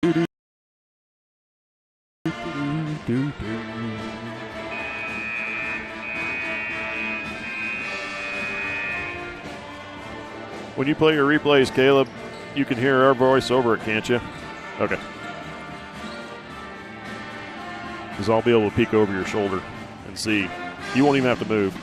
When you play your replays, Caleb, you can hear our voice over it, can't you? Okay. Because I'll be able to peek over your shoulder and see. You won't even have to move.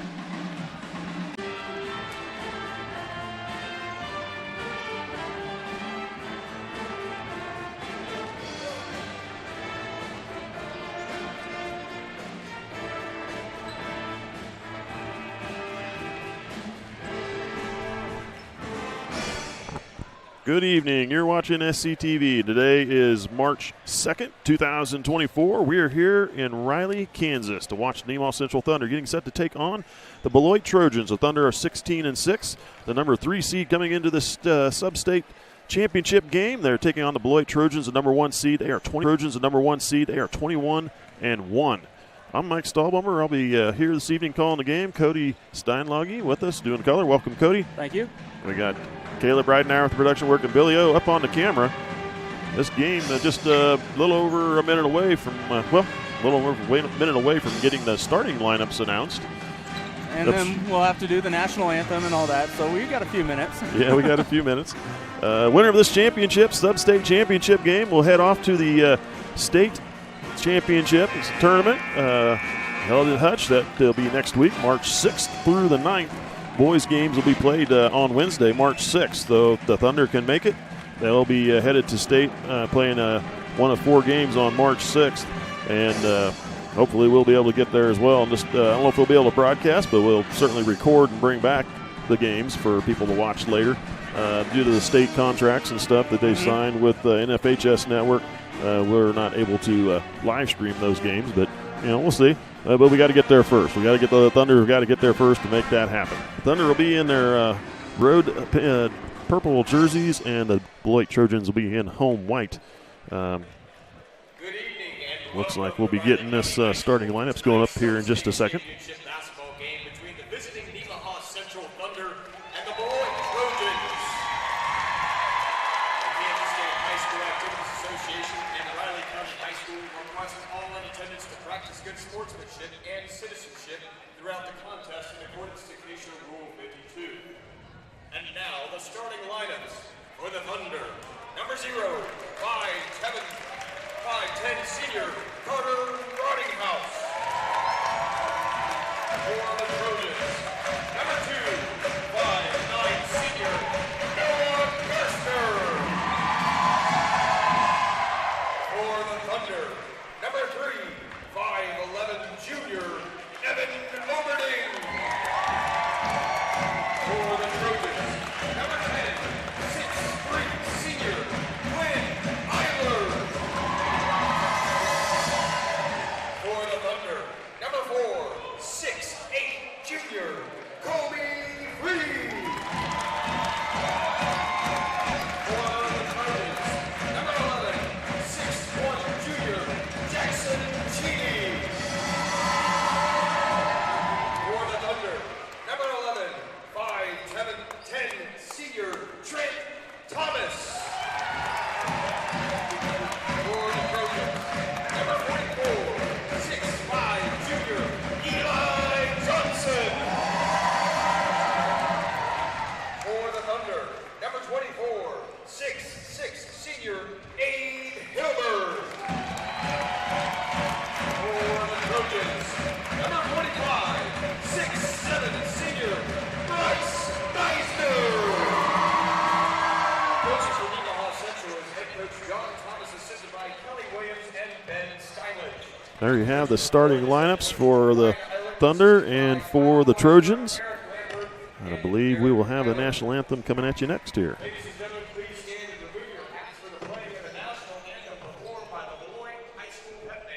Good evening. You're watching SCTV. Today is March 2nd, 2024. We are here in Riley, Kansas to watch Nemaha Central Thunder getting set to take on the Beloit Trojans. The Thunder are 16-6, the number 3 seed coming into this Substate championship game. They're taking on the Beloit Trojans, the number 1 seed. They are 21-1. I'm Mike Stahlbummer. I'll be here this evening calling the game. Cody Steinlage with us doing color. Welcome, Cody. Thank you. We got Caleb Ridenauer with the production work and Billy O up on the camera. This game just a little over a minute away from, a minute away from getting the starting lineups announced. And then we'll have to do the national anthem and all that, so we've got a few minutes. Yeah, we got a few minutes. Winner of this championship, Substate championship game, will head off to the state championship tournament held in Hutch. That'll be next week, March 6th through the 9th. Boys games will be played on Wednesday, March 6th. Though the Thunder can make it, they'll be headed to state playing one of 4 games on March 6th. And hopefully we'll be able to get there as well. And just, I don't know if we'll be able to broadcast, but we'll certainly record and bring back the games for people to watch later. Due to the state contracts and stuff that they've signed with the NFHS network, we're not able to live stream those games, but we'll see. But we got to get there first. We got to get the Thunder. We got to get there first to make that happen. The Thunder will be in their road purple jerseys, and the Beloit Trojans will be in home white. Looks like we'll be getting this starting lineups going up here in just a second. Basketball game between the visiting Nemaha Central Thunder and the Beloit Trojans. The Kansas State High School Activities Association and Riley County High School request all in attendance to practice good sportsmanship and citizenship throughout the contest in accordance to Conditional Rule 52. And now the starting lineups for the Thunder. Number 0, 5'10" senior Carter Rottinghouse. For the Trojans, number 2, 5'9" senior Noah Gerstner. For the Thunder, number 3, 5'11" junior Evan Oberding. For the Trojans, number 10, 6'3" senior Quinn Eiler. For the Thunder, number 4, 6'8" junior Kobe Reed. For the Trojans, number 11, 6'1" junior Jackson Cheney. For the Thunder, number 11, 5'10" senior Trent Thomas. For the Trojans, number 44, 6'5" junior Eli Johnson. For the Thunder, number 24, 6'6" senior Abe Hilbert. For the Trojans, number 25, 6'7" senior Bryce Deisner. Coaches for Nemaha Central is head coach John Thomas, assisted by Kelly Williams and Ben Steinlich. There you have the starting lineups for the Thunder and for the Trojans. I believe we will have the national anthem coming at you next here. Ladies and gentlemen, please stand and remove your hats for the playing of the national anthem performed by the Beloit High School Pep Band.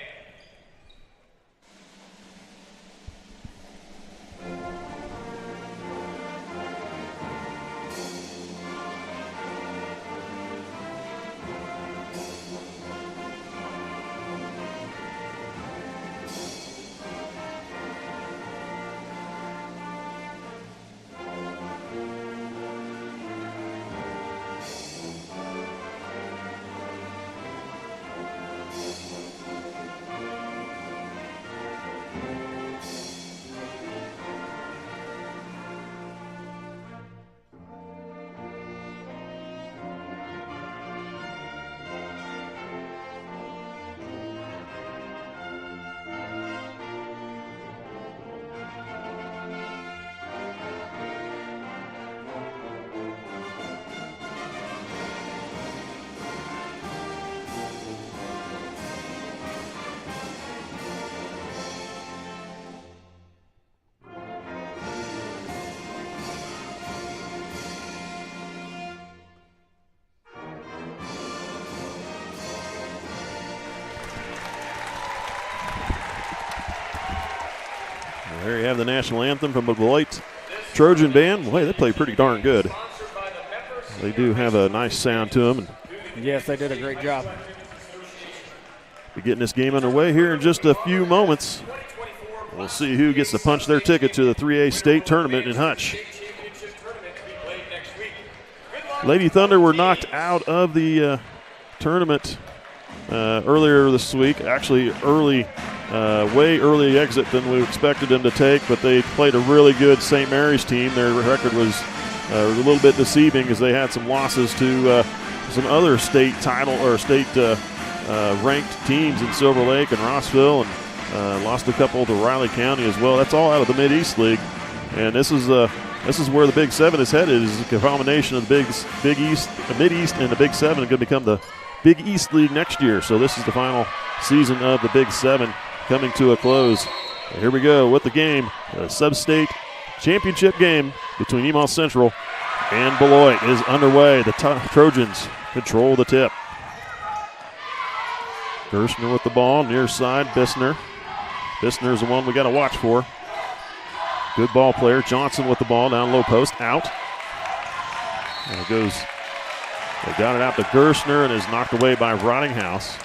There you have the national anthem from the Beloit Trojan band. Boy, they play pretty darn good. They do have a nice sound to them. Yes, they did a great job. We're getting this game underway here in just a few moments. We'll see who gets to punch their ticket to the 3A state tournament in Hutch. Lady Thunder were knocked out of the tournament earlier this week. Actually, way early exit than we expected them to take, but they played a really good St. Mary's team. Their record was a little bit deceiving as they had some losses to some other state title or state ranked teams in Silver Lake and Rossville, and lost a couple to Riley County as well. That's all out of the Mid-East League, and this is where the Big Seven is headed. Is a combination of the Big East, the Mid-East, and the Big Seven are going to become the Big East League next year. So this is the final season of the Big Seven coming to a close. And here we go with the game. The Substate championship game between Nemaha Central and Beloit is underway. The Trojans control the tip. Gershner with the ball, near side, Bissner. Bissner is the one we got to watch for. Good ball player. Johnson with the ball, down low post, out. And it goes, they got it out to Gershner and is knocked away by Rottinghouse.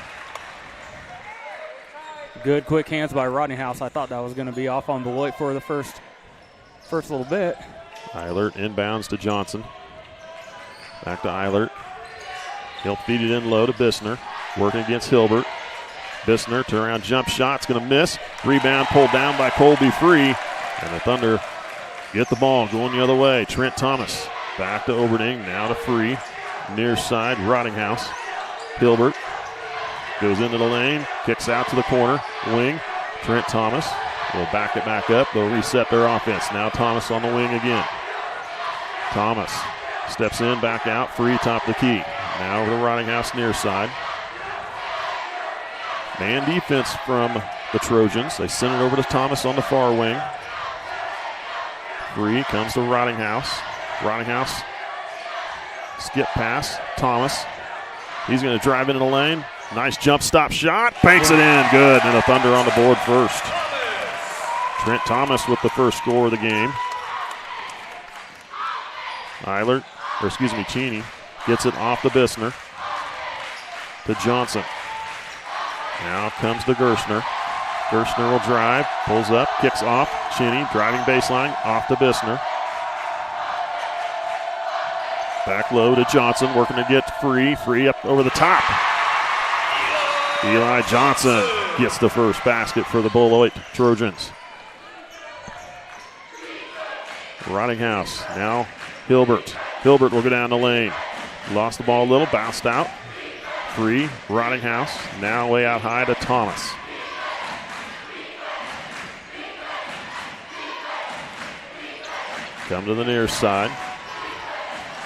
Good quick hands by Rottinghouse. I thought that was going to be off on Beloit for the first little bit. Eilert inbounds to Johnson. Back to Eilert. He'll feed it in low to Bissner. Working against Hilbert. Bissner, turnaround jump shot's going to miss. Rebound pulled down by Colby Free. And the Thunder get the ball going the other way. Trent Thomas back to Oberding, now to Free. Near side, Rottinghouse. Hilbert goes into the lane, kicks out to the corner. Wing, Trent Thomas will back it back up. They'll reset their offense. Now Thomas on the wing again. Thomas steps in, back out, Free top the key. Now over to Rottinghouse near side. Man defense from the Trojans. They send it over to Thomas on the far wing. Free comes to Rottinghouse. Rottinghouse, skip pass, Thomas. He's going to drive into the lane. Nice jump stop shot, banks it in, good. And the Thunder on the board first. Trent Thomas with the first score of the game. Cheney gets it off to Bissner. To Johnson. Now comes to Gershner. Gershner will drive, pulls up, kicks off. Cheney driving baseline, off to Bissner. Back low to Johnson, working to get Free. Free up over the top. Eli Johnson gets the first basket for the Beloit Trojans. Rottinghouse, now Hilbert. Hilbert will go down the lane. Lost the ball a little, bounced out. Free, Rottinghouse, now way out high to Thomas. Come to the near side.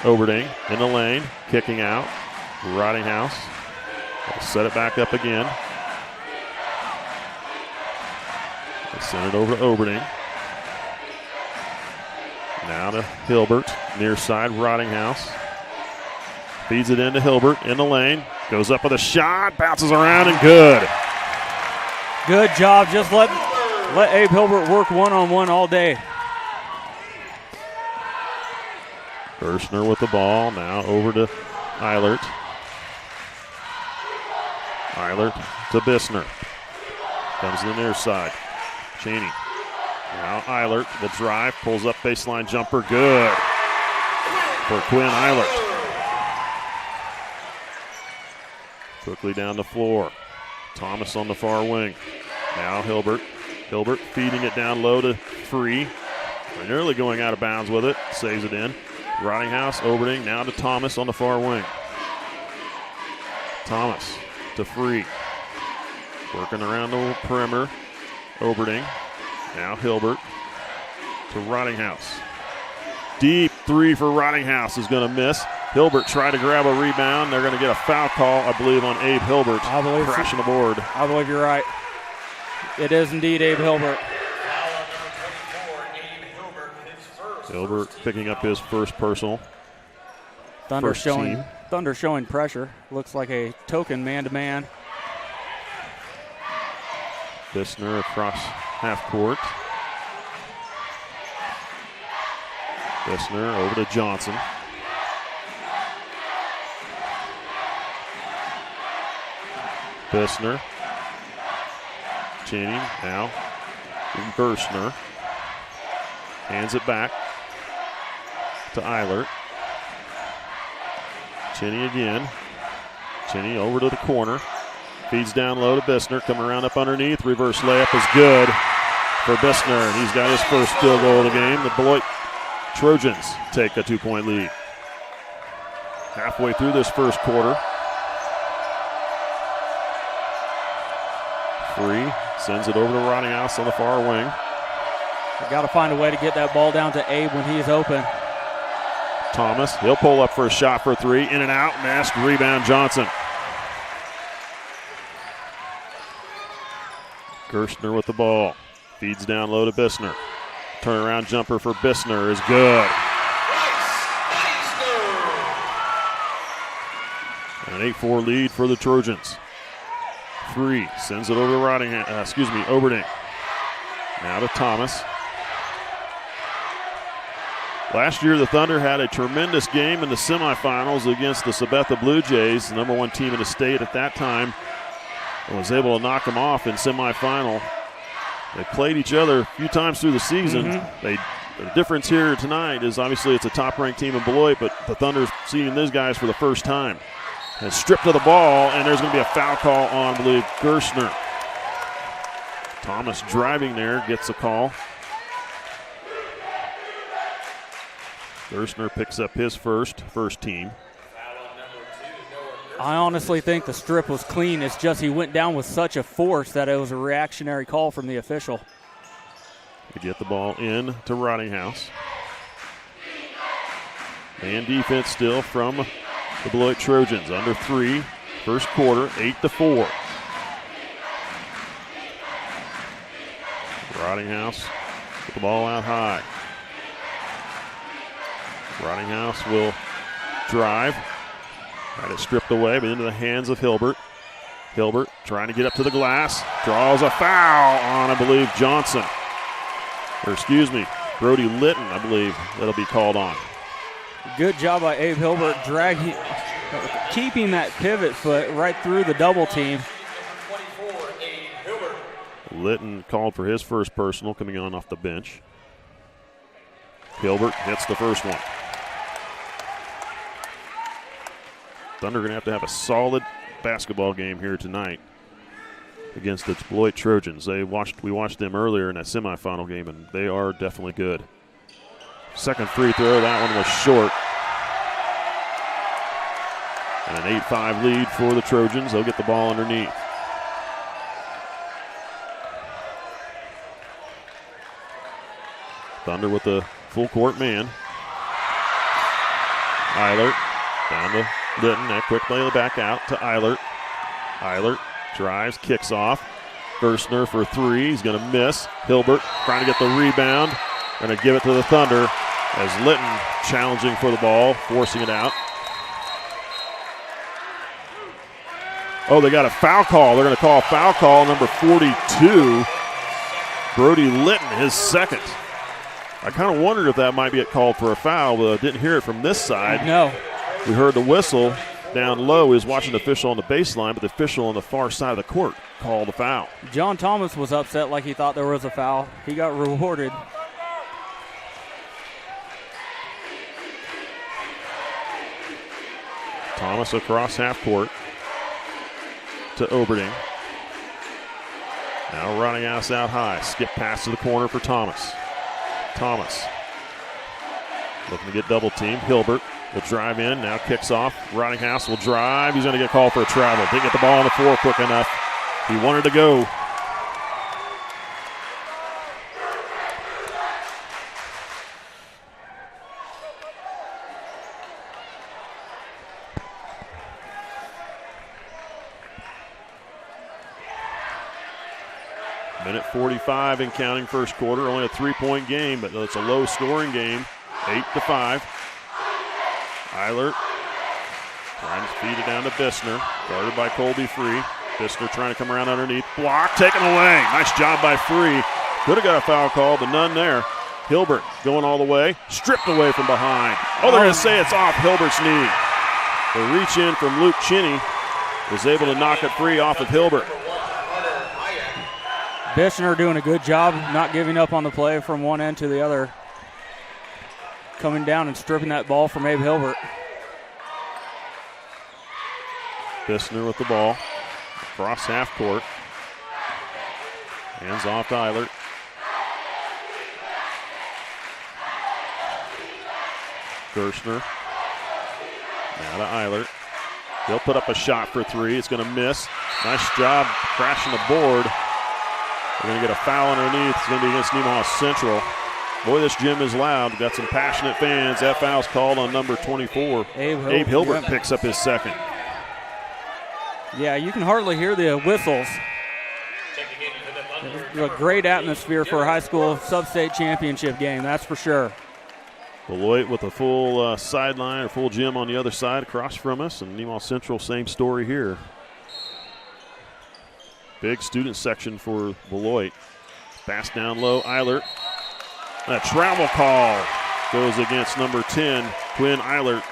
Oberding in the lane, kicking out. Rottinghouse will set it back up again. They send it over to Oberding. Now to Hilbert, near side, Rottinghouse. Feeds it into Hilbert in the lane. Goes up with a shot, bounces around, and good. Good job. Just let Abe Hilbert work one-on-one all day. Gershner with the ball, now over to Eilert. Eilert to Bissner. Comes to the near side. Cheney. Now Eilert will drive, pulls up baseline jumper, good. For Quinn Eilert. Quickly down the floor. Thomas on the far wing. Now Hilbert. Hilbert feeding it down low to Free. Nearly going out of bounds with it. Saves it in. Rottinghouse, Oberding, now to Thomas on the far wing. Thomas to Free. Working around the perimeter. Oberding. Now Hilbert to Rottinghouse. Deep three for Rottinghouse is going to miss. Hilbert tried to grab a rebound. They're going to get a foul call, I believe, on Abe Hilbert. I believe crashing the board. I believe you're right. It is indeed Abe Hilbert. Hilbert picking up his first personal. Thunder showing pressure. Looks like a token man-to-man. Bissner across half court. Bissner over to Johnson. Bissner. Cheney now. Gerstner. Hands it back to Eilert. Cheney again. Cheney over to the corner. Feeds down low to Bissner. Coming around up underneath. Reverse layup is good for Bissner. And he's got his first field goal of the game. The Beloit Trojans take a 2-point lead. Halfway through this first quarter. Free sends it over to Rottinghouse on the far wing. You got to find a way to get that ball down to Abe when he is open. Thomas, he'll pull up for a shot for three. In and out, missed. Rebound Johnson. Gerstner with the ball. Feeds down low to Bissner. Turnaround jumper for Bissner is good. An 8-4 lead for the Trojans. Free sends it over to Oberding. Now to Thomas. Last year, the Thunder had a tremendous game in the semifinals against the Sabetha Blue Jays, the number one team in the state at that time, and was able to knock them off in semifinal. They played each other a few times through the season. The difference here tonight is obviously it's a top-ranked team in Beloit, but the Thunder's seeing these guys for the first time. And stripped of the ball, and there's going to be a foul call on, I believe, Gerstner. Thomas driving there, gets a call. Gerstner picks up his first team. I honestly think the strip was clean. It's just he went down with such a force that it was a reactionary call from the official. They get the ball in to Rottinghouse. Man defense still from the Beloit Trojans. Under 3, first quarter, 8-4. Rottinghouse with the ball out high. Rottinghouse will drive. Got it stripped away, but into the hands of Hilbert. Hilbert trying to get up to the glass. Draws a foul on, I believe, Johnson. Brody Litton, I believe, that'll be called on. Good job by Abe Hilbert keeping that pivot foot right through the double team. Litton called for his first personal coming on off the bench. Hilbert hits the first one. Thunder going to have a solid basketball game here tonight against the Beloit Trojans. We watched them earlier in that semifinal game, and they are definitely good. Second free throw, that one was short. And an 8-5 lead for the Trojans. They'll get the ball underneath. Thunder with the full court man. Eilert down to Litton. That quick play back out to Eilert. Eilert drives, kicks off. Gerstner for 3. He's going to miss. Hilbert trying to get the rebound. Going to give it to the Thunder as Litton challenging for the ball, forcing it out. Oh, they got a foul call. They're going to call a foul call, number 42. Brody Litton, his second. I kind of wondered if that might be called for a foul, but I didn't hear it from this side. No. We heard the whistle down low. He was watching the official on the baseline, but the official on the far side of the court called the foul. John Thomas was upset like he thought there was a foul. He got rewarded. Thomas across half court to Oberding. Now Rottinghouse out high. Skip pass to the corner for Thomas. Thomas looking to get double teamed. Hilbert will drive in, now kicks off. Rottinghouse will drive. He's going to get called for a travel. Didn't get the ball on the floor quick enough. He wanted to go. Minute 45 and counting first quarter. Only a 3-point game, but it's a low-scoring game. 8-5. Eilert trying to feed it down to Bissner. Guarded by Colby Free. Bissner trying to come around underneath. Block taken away. Nice job by Free. Could have got a foul call, but none there. Hilbert going all the way, stripped away from behind. Oh, they're going to say it's off Hilbert's knee. The reach in from Luke Chinney was able to knock it free off of Hilbert. Bishner doing a good job not giving up on the play from one end to the other. Coming down and stripping that ball from Abe Hilbert. Bishner with the ball. Across half court. Hands off to Eilert. Gerstner. Now to Eilert. He'll put up a shot for three. It's going to miss. Nice job crashing the board. We're going to get a foul underneath. It's going to be against Nemaha Central. Boy, this gym is loud. We've got some passionate fans. That foul's called on number 24. Abe Hilbert picks up his second. Yeah, you can hardly hear the whistles. It's a great atmosphere for a high school sub-state championship game, that's for sure. Beloit with a full sideline or full gym on the other side across from us, and Nemaha Central, same story here. Big student section for Beloit. Pass down low, Eilert. A travel call goes against number 10, Quinn Eilert.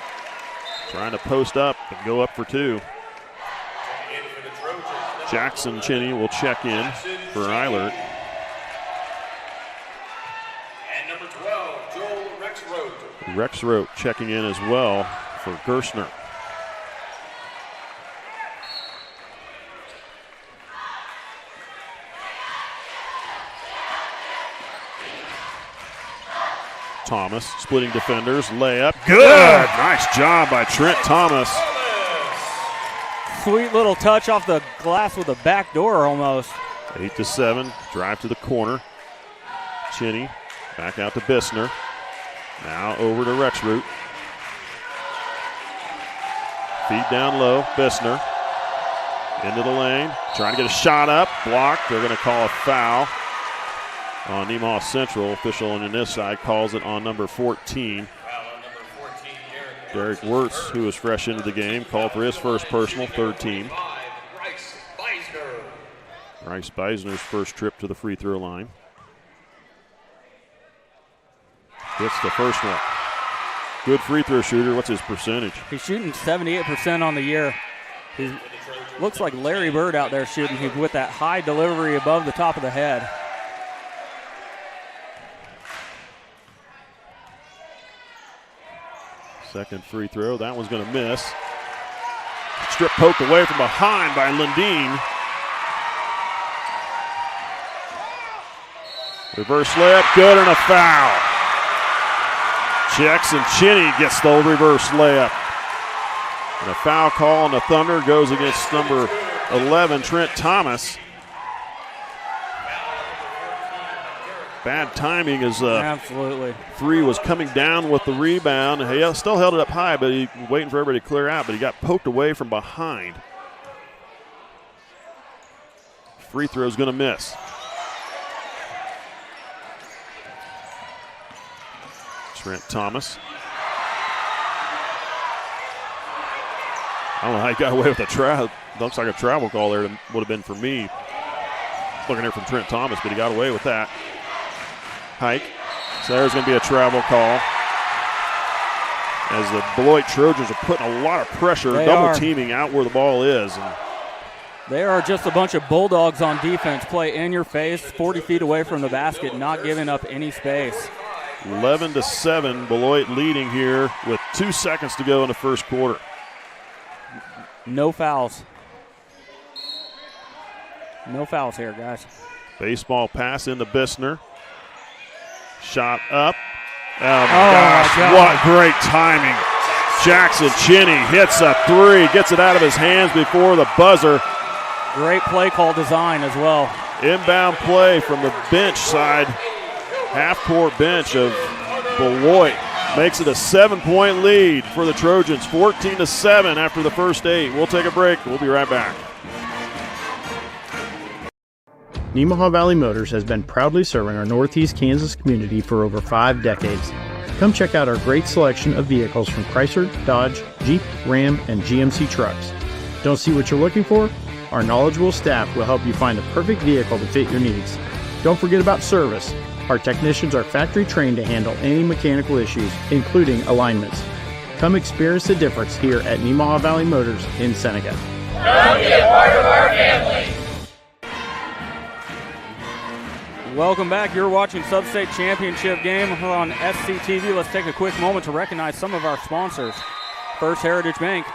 Trying to post up and go up for two. Jackson Chinney will check in for Eilert. And number 12, Joel Rexroth. Rexroth checking in as well for Gerstner. Thomas splitting defenders, layup. Good! Nice job by Trent Thomas. Sweet little touch off the glass with a back door almost. 8-7, drive to the corner. Chinney back out to Bishner. Now over to Rexroth. Feed down low, Bishner. Into the lane, trying to get a shot up, blocked. They're going to call a foul on Nemaha Central. Official on this side calls it on number 14. Derek Wirtz, who is fresh into the game, called for his first personal, third team. Bryce Beisner's first trip to the free throw line. Gets the first one. Good free throw shooter. What's his percentage? He's shooting 78% on the year. He looks like Larry Bird out there shooting with that high delivery above the top of the head. Second free throw. That one's going to miss. Strip poked away from behind by Lundeen. Reverse layup, good, and a foul. Checks, and Chinney gets the reverse layup. And a foul call on the Thunder goes against number 11, Trent Thomas. Bad timing as Absolutely. Three was coming down with the rebound. He still held it up high, but he waiting for everybody to clear out, but he got poked away from behind. Free throw is going to miss. Trent Thomas. I don't know how he got away with a travel. Looks like a travel call there. Would have been for me. Looking here from Trent Thomas, but he got away with that. Hike. So there's going to be a travel call. As the Beloit Trojans are putting a lot of pressure, double teaming out where the ball is. And they are just a bunch of bulldogs on defense. Play in your face, 40 feet away from the basket, not giving up any space. 11-7, Beloit leading here with 2 seconds to go in the first quarter. No fouls. No fouls here, guys. Baseball pass into Bishner. Shot up. Oh, my gosh, what great timing. Jackson Chinney hits a three, gets it out of his hands before the buzzer. Great play call design as well. Inbound play from the bench side, half-court bench of Beloit. Makes it a 7-point lead for the Trojans, 14-7 after the first 8. We'll take a break. We'll be right back. Nemaha Valley Motors has been proudly serving our Northeast Kansas community for over 5 decades. Come check out our great selection of vehicles from Chrysler, Dodge, Jeep, Ram, and GMC trucks. Don't see what you're looking for? Our knowledgeable staff will help you find the perfect vehicle to fit your needs. Don't forget about service. Our technicians are factory trained to handle any mechanical issues, including alignments. Come experience the difference here at Nemaha Valley Motors in Seneca. Come be a part of our family. Welcome back. You're watching Substate Championship game here on SCTV. Let's take a quick moment to recognize some of our sponsors. First Heritage Bank,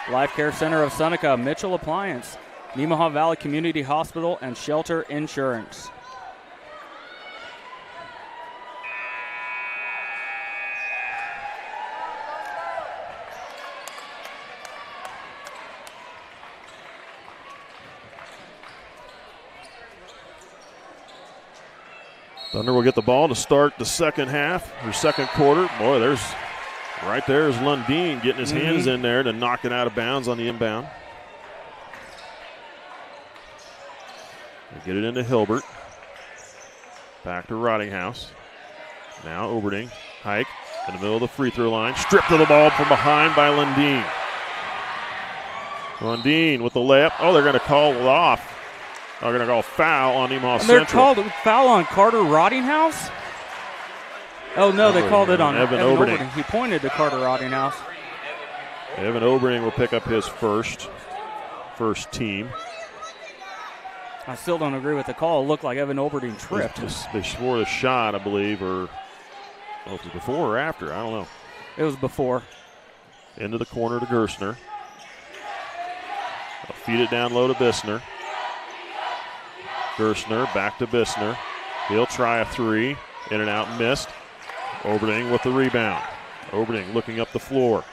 Life Care Center of Seneca, Mitchell Appliance, Nemaha Valley Community Hospital, and Shelter Insurance. Thunder will get the ball to start the second half, or second quarter. Boy, there's Lundeen getting his hands in there to knock it out of bounds on the inbound. They get it into Hilbert. Back to Rottinghouse. Now Oberding. Hike in the middle of the free throw line. Stripped of the ball from behind by Lundeen. Lundeen with the layup. Oh, they're going to call it off. They're going to call foul on Nemaha Central. They're called foul on Carter Rottinghouse? Oh, no, they called it on Evan Oberding. He pointed to Carter Rottinghouse. Evan Oberding will pick up his first team. I still don't agree with the call. It looked like Evan Oberding tripped. They swore the shot, I believe, or if it was before or after. I don't know. It was before. Into the corner to Gerstner. They'll feed it down low to Bissner. Gerstner back to Bissner. He'll try a three. In and out, missed. Oberding with the rebound. Oberding looking up the floor.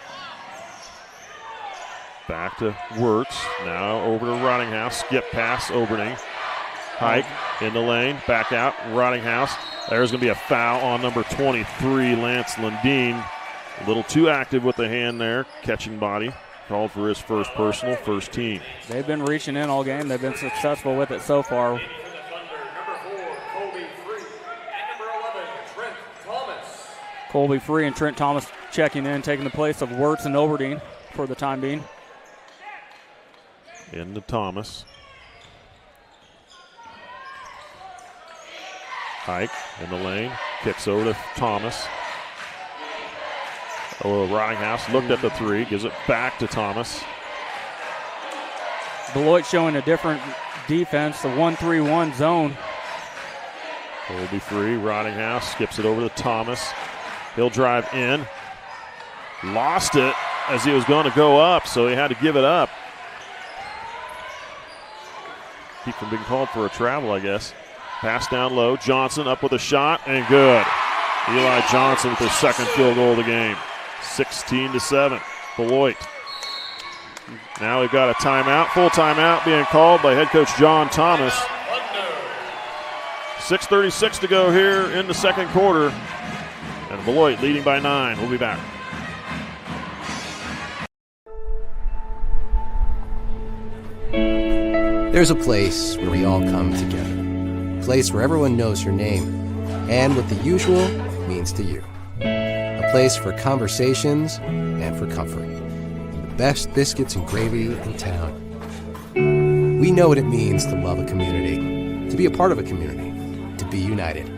Back to Wirtz. Now over to Rottinghouse. Skip pass, Oberding. Hike in the lane. Back out, Rottinghouse. There's going to be a foul on number 23, Lance Lundeen. A little too active with the hand there. Catching body. Called for his first personal, first team. They've been reaching in all game. They've been successful with it so far. Colby Free and Trent Thomas checking in, taking the place of Wirtz and Oberding for the time being. Into Thomas. Hike in the lane. Kicks over to Thomas. Oh, Rottinghouse looked at the three. Gives it back to Thomas. Beloit showing a different defense, the 1-3-1 zone. Colby Free. Rottinghouse skips it over to Thomas. He'll drive in. Lost it as he was going to go up, so he had to give it up. Keep from being called for a travel, I guess. Pass down low. Johnson up with a shot, and good. Eli Johnson with his second field goal of the game. 16-7. Beloit. Now we've got a timeout, full timeout being called by head coach John Thomas. 6:36 to go here in the second quarter. And Beloit leading by 9. We'll be back. There's a place where we all come together. A place where everyone knows your name and what the usual means to you. A place for conversations and for comfort. And the best biscuits and gravy in town. We know what it means to love a community, to be a part of a community, to be united.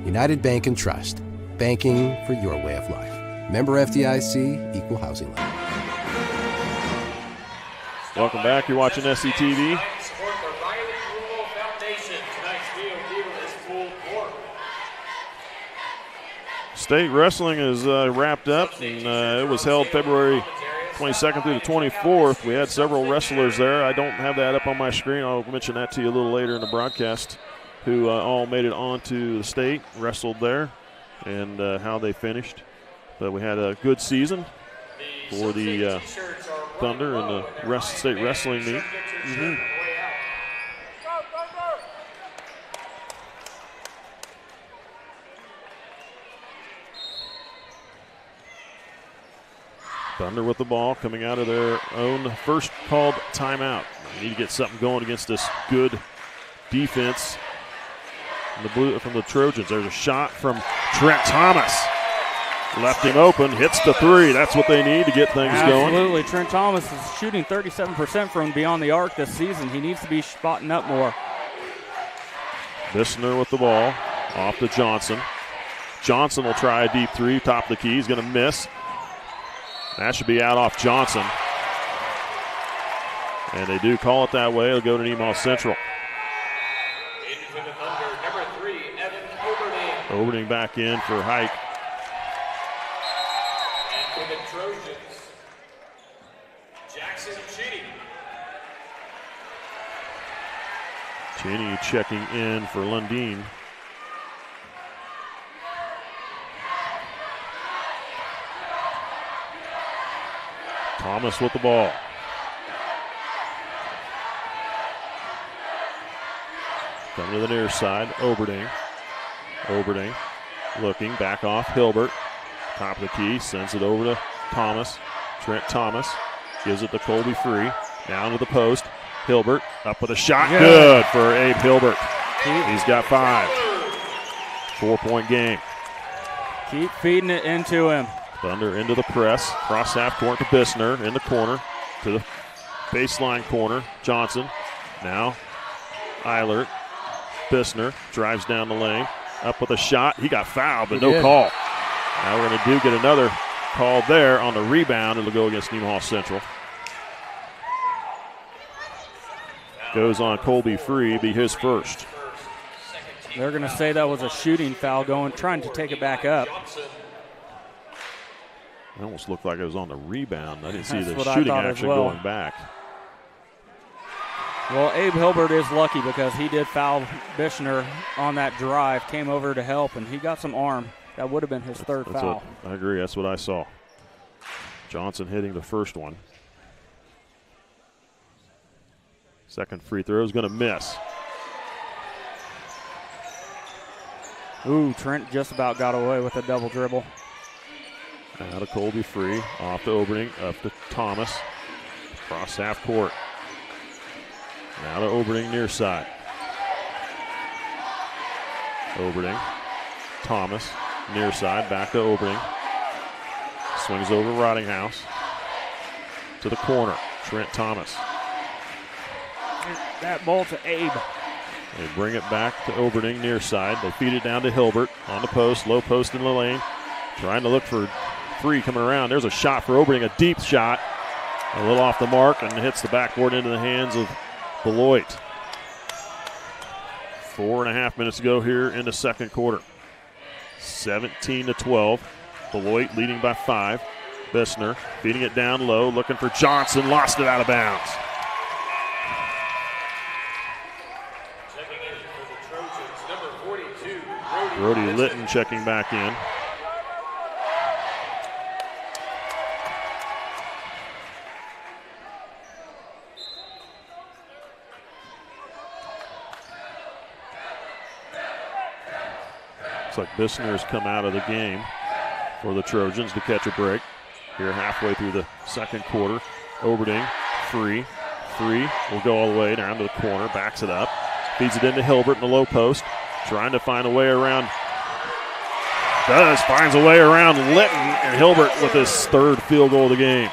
United Bank and Trust. Banking for your way of life. Member FDIC, Equal Housing Lender. Welcome back. You're watching SCTV. State wrestling is wrapped up, and it was held February 22nd through the 24th. We had several wrestlers there. I don't have that up on my screen. I'll mention that to you a little later in the broadcast, who all made it onto the state, wrestled there, and how they finished. But we had a good season for the Thunder and the state wrestling meet. Thunder with the ball coming out of their own first called timeout. They need to get something going against this good defense from the Trojans. There's a shot from Trent Thomas. Left him open, hits the three. That's what they need to get things going. Absolutely. Trent Thomas is shooting 37% from beyond the arc this season. He needs to be spotting up more. Bissner with the ball. Off to Johnson. Johnson will try a deep three, top of the key. He's going to miss. That should be out off Johnson. And they do call it that way. It'll go to Nemaha Central. Into the Thunder, number 3, Evan Oberding. Oberding back in for Hike. And for the Trojans, Jackson Cheney. Cheney checking in for Lundeen. Thomas with the ball. Coming to the near side, Oberding. Oberding looking, back off, Hilbert. Top of the key, sends it over to Thomas. Trent Thomas gives it to Colby Free. Down to the post. Hilbert up with a shot. Good for Abe Hilbert. He's got 5. 4-point game. Keep feeding it into him. Thunder into the press. Cross half court to Bissner in the corner. To the baseline corner. Johnson. Now Eilert. Bissner drives down the lane. Up with a shot. He got fouled, but no call. Now we're going to get another call there on the rebound. It'll go against Nemaha Central. Goes on Colby Free, be his first. They're going to say that was a shooting foul trying to take it back up. It almost looked like it was on the rebound. I didn't see the what I shooting thought as action well. going back. Well, Abe Hilbert is lucky because he did foul Bishner on that drive, came over to help, and he got some arm. That would have been his third foul. I agree. That's what I saw. Johnson hitting the first one. Second free throw is going to miss. Ooh, Trent just about got away with a double dribble. Out of Colby Free, off to Oberding, up to Thomas. Cross half court. Now to Oberding near side. Oberding, Thomas, near side, back to Oberding. Swings over Rottinghouse. To the corner, Trent Thomas. That ball to Abe. They bring it back to Oberding near side. They feed it down to Hilbert on the post, low post in the lane. Trying to look for Free coming around. There's a shot for Oberding, a deep shot. A little off the mark and hits the backboard into the hands of Beloit. 4.5 minutes to go here in the second quarter. 17-12. Beloit leading by 5. Bissner feeding it down low, looking for Johnson, lost it out of bounds. Checking in for the Trojans, number 42, Brody Litton checking back in. Looks like Bissner has come out of the game for the Trojans to catch a break. Here halfway through the second quarter. Oberding, Free will go all the way down to the corner, backs it up. Feeds it into Hilbert in the low post. Trying to find a way around. Finds a way around Litton, and Hilbert with his third field goal of the game.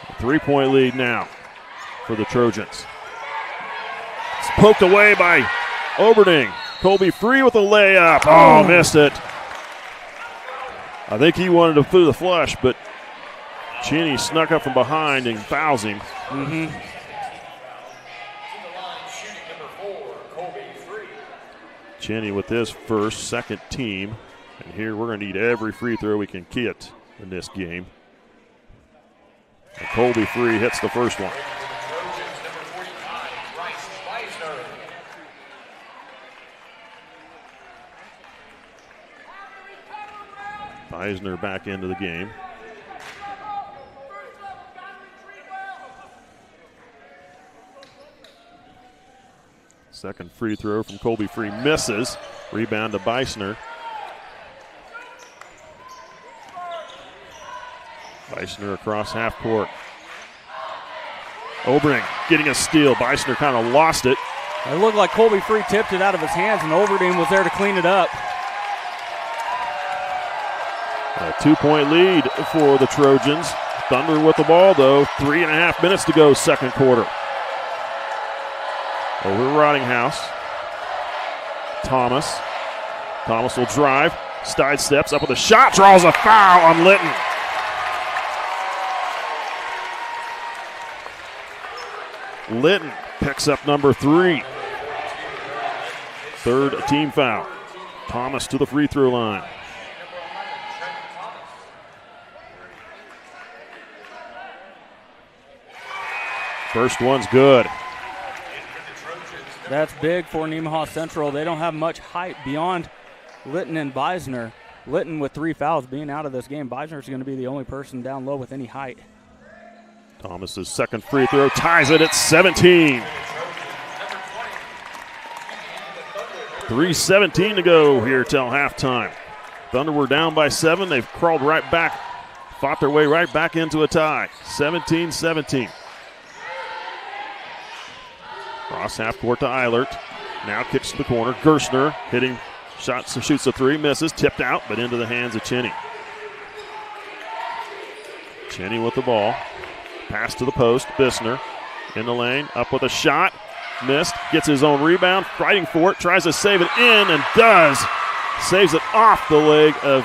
A 3-point lead now for the Trojans. It's poked away by Oberding. Colby Free with a layup. Oh, missed it. I think he wanted to put the flush, but Cheney snuck up from behind and fouls him. Cheney with his second team. And here we're going to need every free throw we can get in this game. And Colby Free hits the first one. Eisner back into the game. Second free throw from Colby Free misses. Rebound to Beisner. Beisner across half court. Oberding getting a steal. Beisner kind of lost it. It looked like Colby Free tipped it out of his hands, and Oberding was there to clean it up. A 2-point lead for the Trojans. Thunder with the ball, though. 3.5 minutes to go, second quarter. Over Rottinghouse. Thomas. Thomas will drive, side steps up with a shot, draws a foul on Litton. Litton picks up number 3. Third team foul. Thomas to the free throw line. First one's good. That's big for Nemaha Central. They don't have much height beyond Litton and Beisner. Litton with 3 fouls being out of this game. Beisner's going to be the only person down low with any height. Thomas's second free throw ties it at 17. 3:17 to go here till halftime. Thunder were down by 7. They've crawled right back, fought their way right back into a tie. 17-17. Cross half court to Eilert. Now kicks to the corner. Gerstner hitting shots and shoots a 3, misses, tipped out, but into the hands of Cheney. Cheney with the ball. Pass to the post. Bissner in the lane, up with a shot. Missed, gets his own rebound, fighting for it, tries to save it in, and does. Saves it off the leg of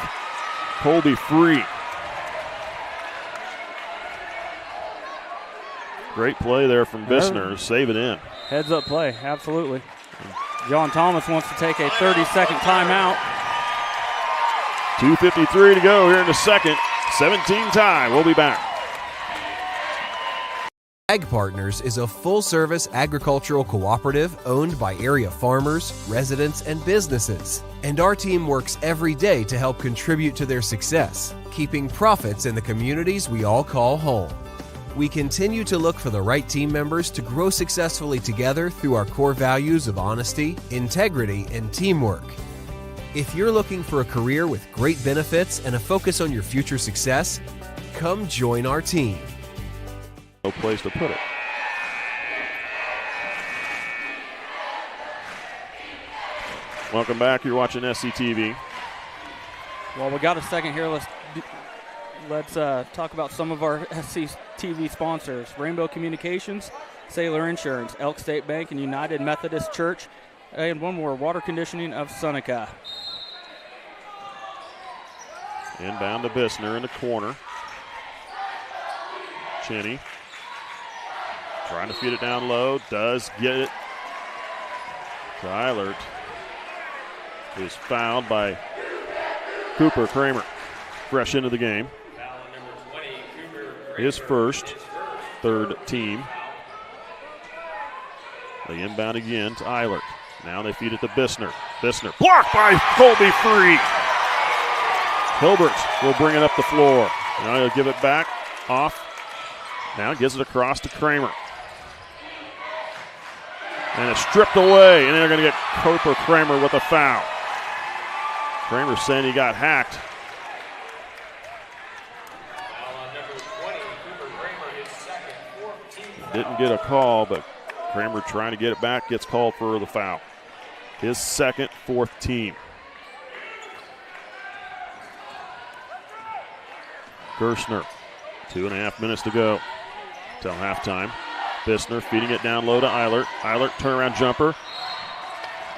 Colby Free. Great play there from Bissner. Save it in. Heads up play, absolutely. John Thomas wants to take a 30-second timeout. 2:53 to go here in the second. 17 tie. We'll be back. Ag Partners is a full-service agricultural cooperative owned by area farmers, residents, and businesses. And our team works every day to help contribute to their success, keeping profits in the communities we all call home. We continue to look for the right team members to grow successfully together through our core values of honesty, integrity, and teamwork. If you're looking for a career with great benefits and a focus on your future success, come join our team. No place to put it. Welcome back. You're watching SCTV. Well, we got a second here. Let's talk about some of our SCTV sponsors. Rainbow Communications, Sailor Insurance, Elk State Bank, and United Methodist Church. And one more, Water Conditioning of Seneca. Inbound to Bissner in the corner. Cheney trying to feed it down low. Does get it to Eilert, who's fouled by Cooper Kramer. Fresh into the game. His first, third team. They inbound again to Eilert. Now they feed it to Bissner. Bissner blocked by Colby Free. Hilbert will bring it up the floor. Now he'll give it back off. Now gives it across to Kramer. And it's stripped away, and they're going to get Cooper Kramer with a foul. Kramer saying he got hacked. Didn't get a call, but Kramer trying to get it back, gets called for the foul. His second, fourth team. Gerstner, 2.5 minutes to go till halftime. Bissner feeding it down low to Eilert. Eilert turnaround jumper.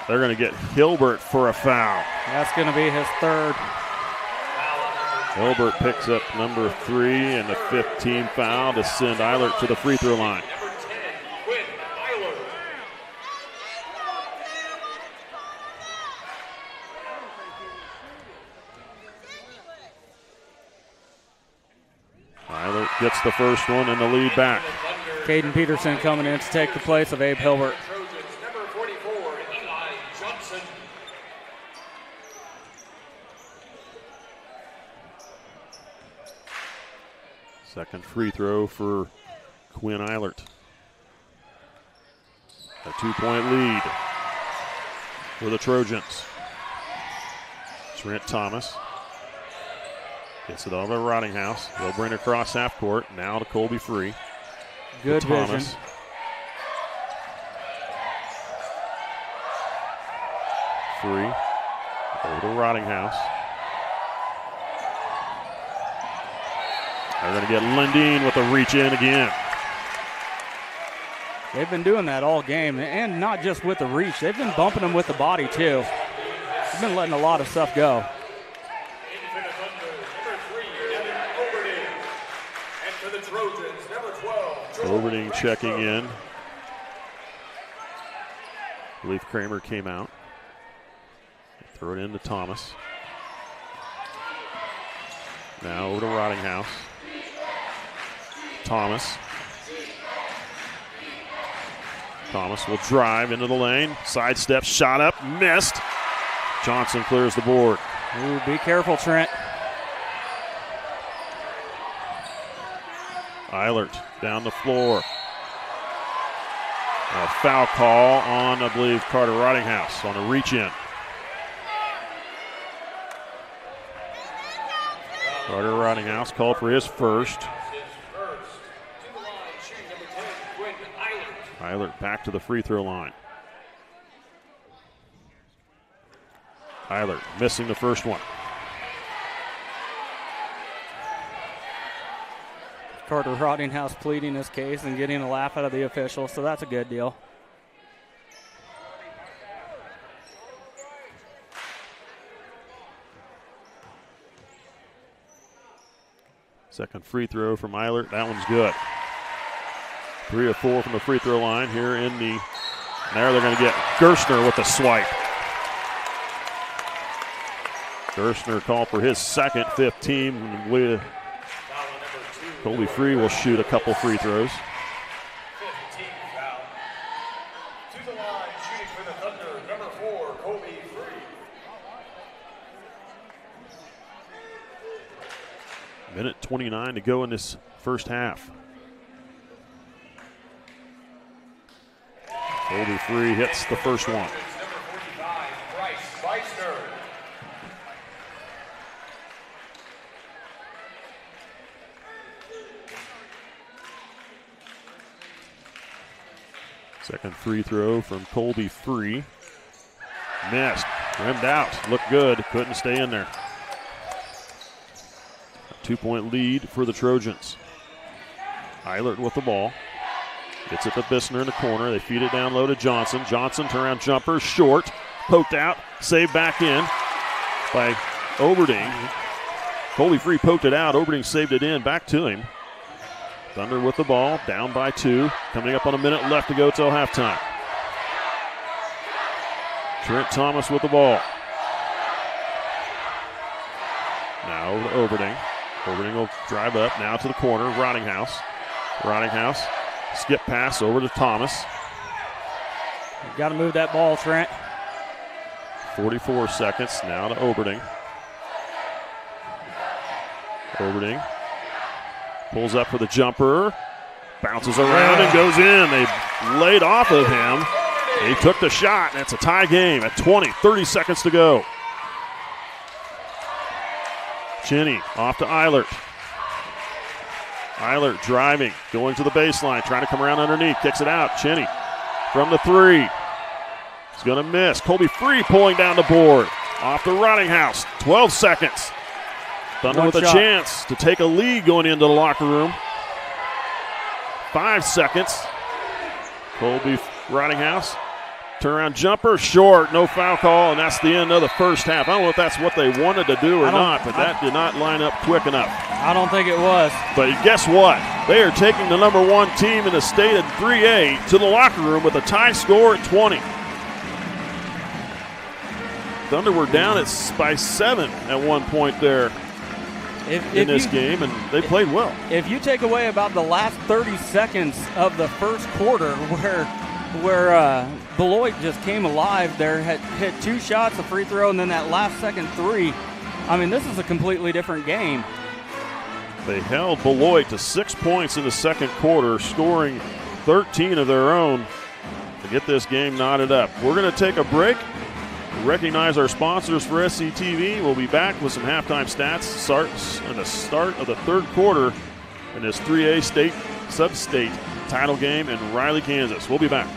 They're going to get Hilbert for a foul. That's going to be his third. Hilbert picks up number 3 and the 5th team foul to send Eilert to the free throw line. Eilert gets the first one and the lead back. Caden Peterson coming in to take the place of Abe Hilbert. Trojans, number 44, Eli Johnson. Second free throw for Quinn Eilert. A 2-point lead for the Trojans. Trent Thomas gets it over to Rottinghouse. They'll bring it across half court. Now to Colby Free. Good Thomas. vision. Free. Over to Rottinghouse. They're going to get Lundeen with a reach in again. They've been doing that all game, and not just with the reach. They've been bumping them with the body, too. They've been letting a lot of stuff go. Into the Thunder, number 3, Evan Overding. And for the Trojans, number 12, Overding checking in. I believe Kramer came out. Throw it into Thomas. Now over to Rottinghouse. Thomas. Thomas will drive into the lane. Sidestep, shot up, missed. Johnson clears the board. Ooh, be careful, Trent. Eilert down the floor. A foul call on, I believe, Carter Rottinghouse on a reach-in. Carter Rottinghouse called for his first. Eilert back to the free throw line. Eilert missing the first one. Carter Rottinghouse pleading his case and getting a laugh out of the officials, so that's a good deal. Second free throw from Eilert. That one's good. 3 of 4 from the free throw line here in the. There they're going to get Gerstner with the swipe. Gerstner called for his second, 15. Colby Free will shoot a couple free throws. 15 foul. To the line, shooting for the Thunder, number 4, Colby Free. Minute 29 to go in this first half. Colby Free hits the first one. Number 45, Bryce Weissner. Second free throw from Colby Free. Missed. Rimmed out. Looked good. Couldn't stay in there. A 2-point lead for the Trojans. Eilert with the ball. Gets it to Bissner in the corner. They feed it down low to Johnson. Johnson, turnaround jumper, short. Poked out. Saved back in by Overding. Colby Free poked it out. Overding saved it in. Back to him. Thunder with the ball, down by 2. Coming up on a minute left to go till halftime. Trent Thomas with the ball. Now over to Overding. Overding will drive up now to the corner. Rottinghouse. Rottinghouse. Skip pass over to Thomas. You've got to move that ball, Trent. 44 seconds now to Overding. Overding. Pulls up for the jumper, bounces around and goes in. They laid off of him. He took the shot, and it's a tie game at 20, 30 seconds to go. Cheney off to Eilert. Eilert driving, going to the baseline, trying to come around underneath, kicks it out. Cheney from the 3. He's going to miss. Colby Free pulling down the board. Off to Rottinghouse, 12 seconds. Thunder with a chance to take a lead going into the locker room. 5 seconds. Colby Rottinghouse. Turnaround jumper, short, no foul call, and that's the end of the first half. I don't know if that's what they wanted to do or not, but that did not line up quick enough. I don't think it was. But guess what? They are taking the number 1 team in the state at 3A to the locker room with a tie score at 20. Thunder were down by 7 at one point there. In this game, and they played well. If you take away about the last 30 seconds of the first quarter where Beloit just came alive there, had hit 2 shots, a free throw, and then that last second 3, I mean, this is a completely different game. They held Beloit to 6 points in the second quarter, scoring 13 of their own to get this game knotted up. We're going to take a break. Recognize our sponsors for SCTV. We'll be back with some halftime stats. Starts in the start of the third quarter in this 3A state Substate title game in Riley, Kansas. We'll be back.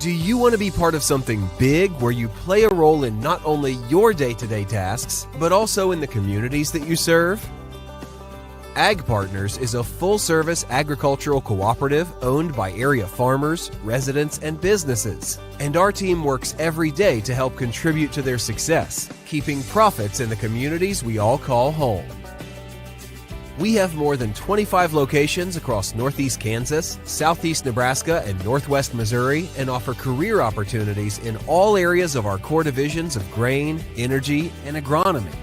Do you want to be part of something big where you play a role in not only your day-to-day tasks, but also in the communities that you serve? Ag Partners is a full-service agricultural cooperative owned by area farmers, residents, and businesses. And our team works every day to help contribute to their success, keeping profits in the communities we all call home. We have more than 25 locations across Northeast Kansas, Southeast Nebraska, and Northwest Missouri, and offer career opportunities in all areas of our core divisions of grain, energy, and agronomy.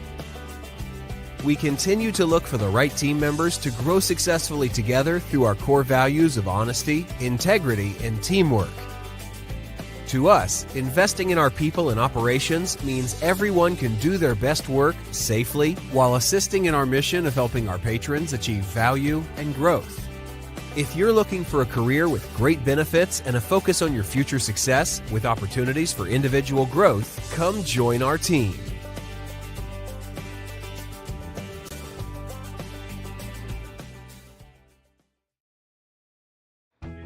We continue to look for the right team members to grow successfully together through our core values of honesty, integrity, and teamwork. To us, investing in our people and operations means everyone can do their best work safely while assisting in our mission of helping our patrons achieve value and growth. If you're looking for a career with great benefits and a focus on your future success with opportunities for individual growth, come join our team.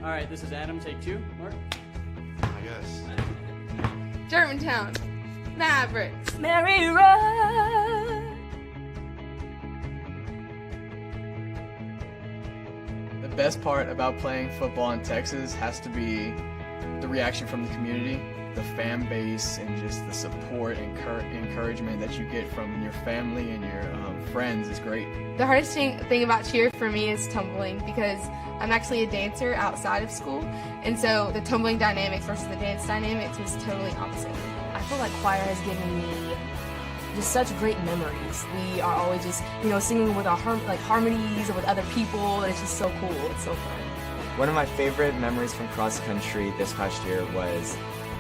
All right, this is Adam. Take two. Mark. I guess. Germantown, Mavericks, Mary Road. The best part about playing football in Texas has to be the reaction from the community, the fan base, and just the support and encouragement that you get from your family and your friends is great. The hardest thing about cheer for me is tumbling, because I'm actually a dancer outside of school, and so the tumbling dynamics versus the dance dynamics was totally opposite. I feel like choir has given me just such great memories. We are always just, singing with our harmonies or with other people, and it's just so cool. It's so fun. One of my favorite memories from cross country this past year was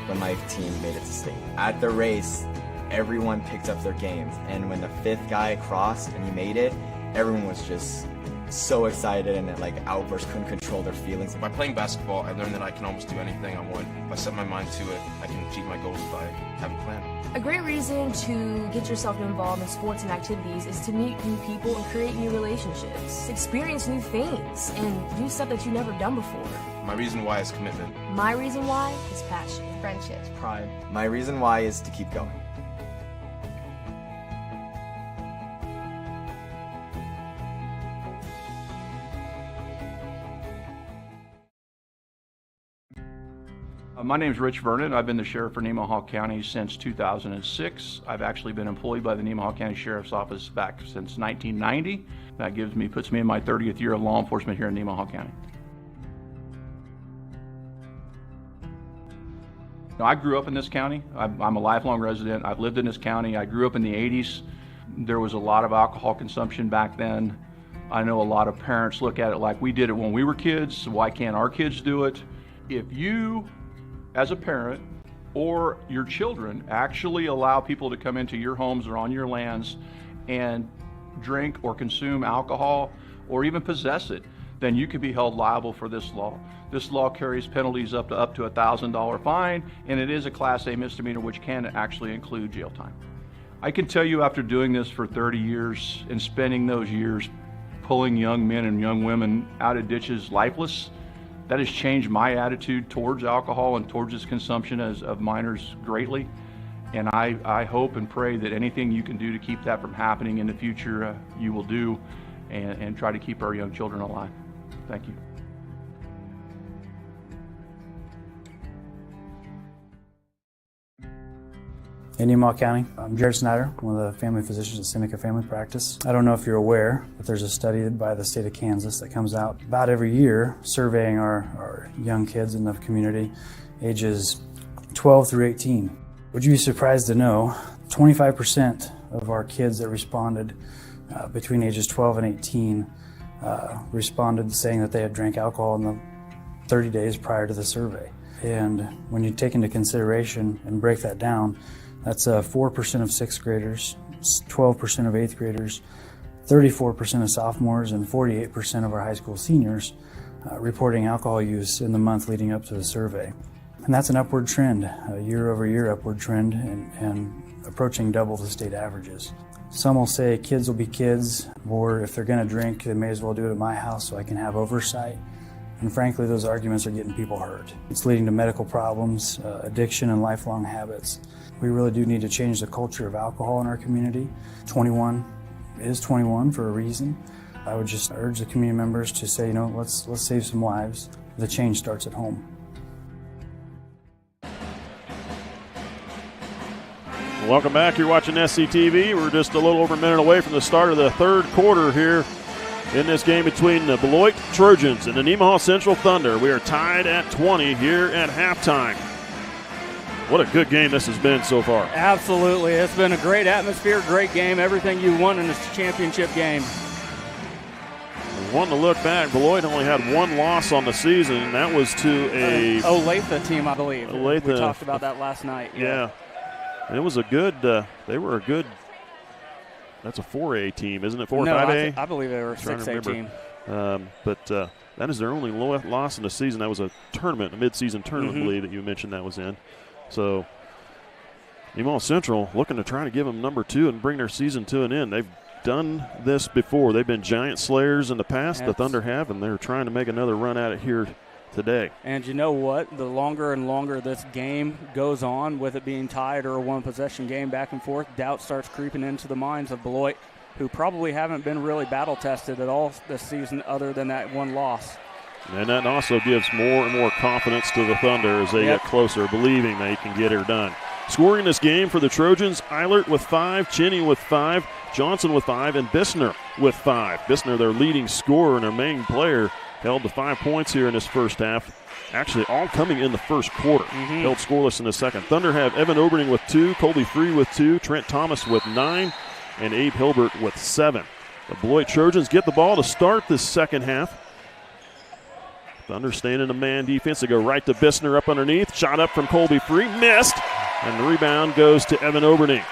when my team made it to state. At the race, everyone picked up their games, and when the fifth guy crossed and he made it, everyone was just so excited and outbursts, couldn't control their feelings. By playing basketball, I learned that I can almost do anything I want. If I set my mind to it, I can achieve my goals if I have a plan. A great reason to get yourself involved in sports and activities is to meet new people and create new relationships, experience new things, and do stuff that you've never done before. My reason why is commitment. My reason why is passion, Friendships, Pride. My reason why is to keep going. My name is Rich Vernon. I've been the sheriff for Nemaha County since 2006. I've actually been employed by the Nemaha County Sheriff's Office back since 1990. That puts me in my 30th year of law enforcement here in Nemaha County. I grew up in this county. I'm a lifelong resident. I've lived in this county. I grew up in the 80s. There was a lot of alcohol consumption back then. I know a lot of parents look at it like we did it when we were kids, so why can't our kids do it? If you, as a parent, or your children actually allow people to come into your homes or on your lands and drink or consume alcohol or even possess it, then you could be held liable for this law. This law carries penalties up to a $1,000 fine, and it is a Class A misdemeanor, which can actually include jail time. I can tell you, after doing this for 30 years and spending those years pulling young men and young women out of ditches lifeless, that has changed my attitude towards alcohol and towards its consumption of minors greatly. And I hope and pray that anything you can do to keep that from happening in the future, you will do, and try to keep our young children alive. Thank you. In Nemaha County, I'm Jared Snyder, one of the family physicians at Seneca Family Practice. I don't know if you're aware, but there's a study by the state of Kansas that comes out about every year surveying our young kids in the community, ages 12 through 18. Would you be surprised to know 25% of our kids that responded between ages 12 and 18 responded saying that they had drank alcohol in the 30 days prior to the survey. And when you take into consideration and break that down, that's 4% of sixth graders, 12% of eighth graders, 34% of sophomores, and 48% of our high school seniors reporting alcohol use in the month leading up to the survey. And that's an upward trend, a year-over-year upward trend, and approaching double the state averages. Some will say kids will be kids, or if they're going to drink, they may as well do it at my house so I can have oversight. And frankly, those arguments are getting people hurt. It's leading to medical problems, addiction, and lifelong habits. We really do need to change the culture of alcohol in our community. 21 is 21 for a reason. I would just urge the community members to say, let's save some lives. The change starts at home. Welcome back. You're watching SCTV. We're just a little over a minute away from the start of the third quarter here in this game between the Beloit Trojans and the Nemaha Central Thunder. We are tied at 20 here at halftime. What a good game this has been so far. Absolutely. It's been a great atmosphere, great game, everything you want in this championship game. One to look back, Beloit only had one loss on the season, and that was to a Olathe team, I believe. Olathe. We talked about that last night. Yeah. And it was a good, they were a good, that's a 4A team, isn't it? 4 or 5A? I believe they were a 6A team. But that is their only loss in the season. That was a tournament, a mid-season tournament, I believe, that you mentioned that was in. So Nemaha Central looking to try to give them number 2 and bring their season to an end. They've done this before. They've been giant slayers in the past, the Thunder have, and they're trying to make another run at it here today. And you know what? The longer and longer this game goes on, with it being tied or a one-possession game back and forth, doubt starts creeping into the minds of Beloit, who probably haven't been really battle-tested at all this season other than that one loss. And that also gives more and more confidence to the Thunder as they get closer, believing they can get her done. Scoring this game for the Trojans, Eilert with 5, Cheney with 5, Johnson with 5, and Bissner with 5. Bissner, their leading scorer and their main player, held to 5 points here in this first half. Actually, all coming in the first quarter. Held scoreless in the second. Thunder have Evan Oberning with 2, Colby Free with 2, Trent Thomas with 9, and Abe Hilbert with 7. The Beloit Trojans get the ball to start this second half. Thunder staying in a man defense. They go right to Bissner up underneath. Shot up from Colby Free. Missed. And the rebound goes to Evan Oberning.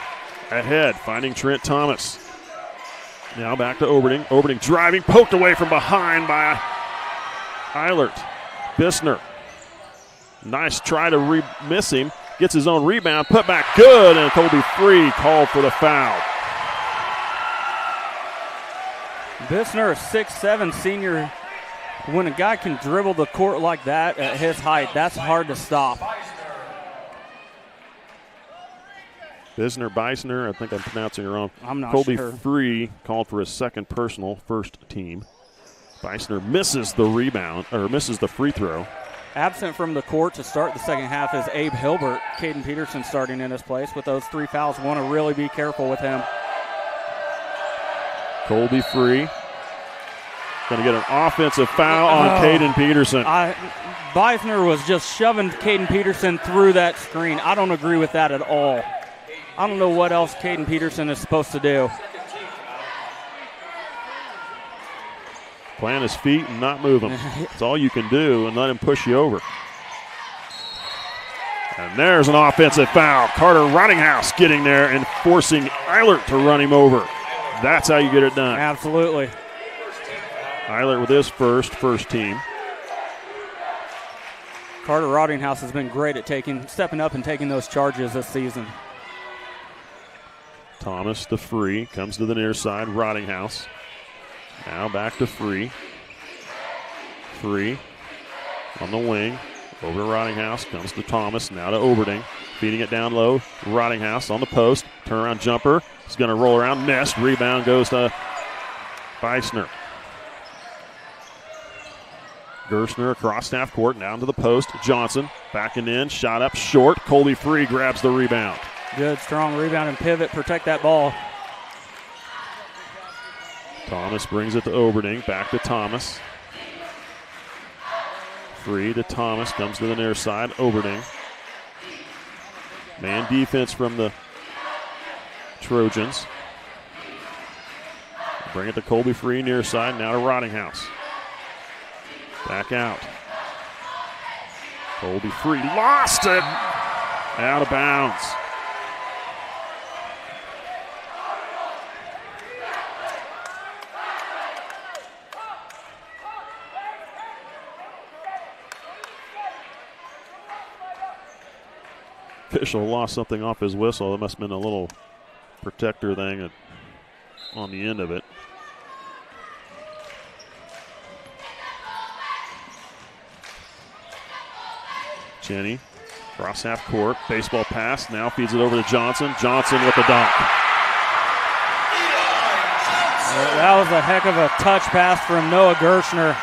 Ahead, finding Trent Thomas. Now back to Oberning. Oberning driving, poked away from behind by Eilert. Bissner. Nice try to miss him. Gets his own rebound. Put back good, and Colby Free called for the foul. Bissner, a 6'7" senior. When a guy can dribble the court like that at his height, that's hard to stop. Beisner, I think I'm pronouncing it wrong. I'm not Colby sure. Free called for his second personal, first team. Beisner misses the rebound, or misses the free throw. Absent from the court to start the second half is Abe Hilbert. Caden Peterson starting in his place with those 3 fouls. Want to really be careful with him. Colby Free going to get an offensive foul on Caden Peterson. Beisner was just shoving Caden Peterson through that screen. I don't agree with that at all. I don't know what else Caden Peterson is supposed to do. Plant his feet and not move him. That's all you can do, and let him push you over. And there's an offensive foul. Carter Rottinghouse getting there and forcing Eilert to run him over. That's how you get it done. Absolutely. Eilert with his first team. Carter Rottinghouse has been great at stepping up and taking those charges this season. Thomas to Free, comes to the near side, Rottinghouse. Now back to Free. Free on the wing, over to Rottinghouse, comes to Thomas, now to Oberning. Feeding it down low, Rottinghouse on the post, turnaround jumper. He's going to roll around, missed, rebound goes to Beisner. Gerstner across half court, down to the post. Johnson backing in, shot up short. Colby Free grabs the rebound. Good, strong rebound and pivot. Protect that ball. Thomas brings it to Oberning. Back to Thomas. Free to Thomas. Comes to the near side. Oberning. Man defense from the Trojans. Bring it to Colby Free near side. Now to Rottinghouse. Back out. Colby Free lost it. Out of bounds. Official lost something off his whistle. It must have been a little protector thing on the end of it. Cheney, cross half court, baseball pass, now feeds it over to Johnson. Johnson with the dunk. That was a heck of a touch pass from Noah Gershner.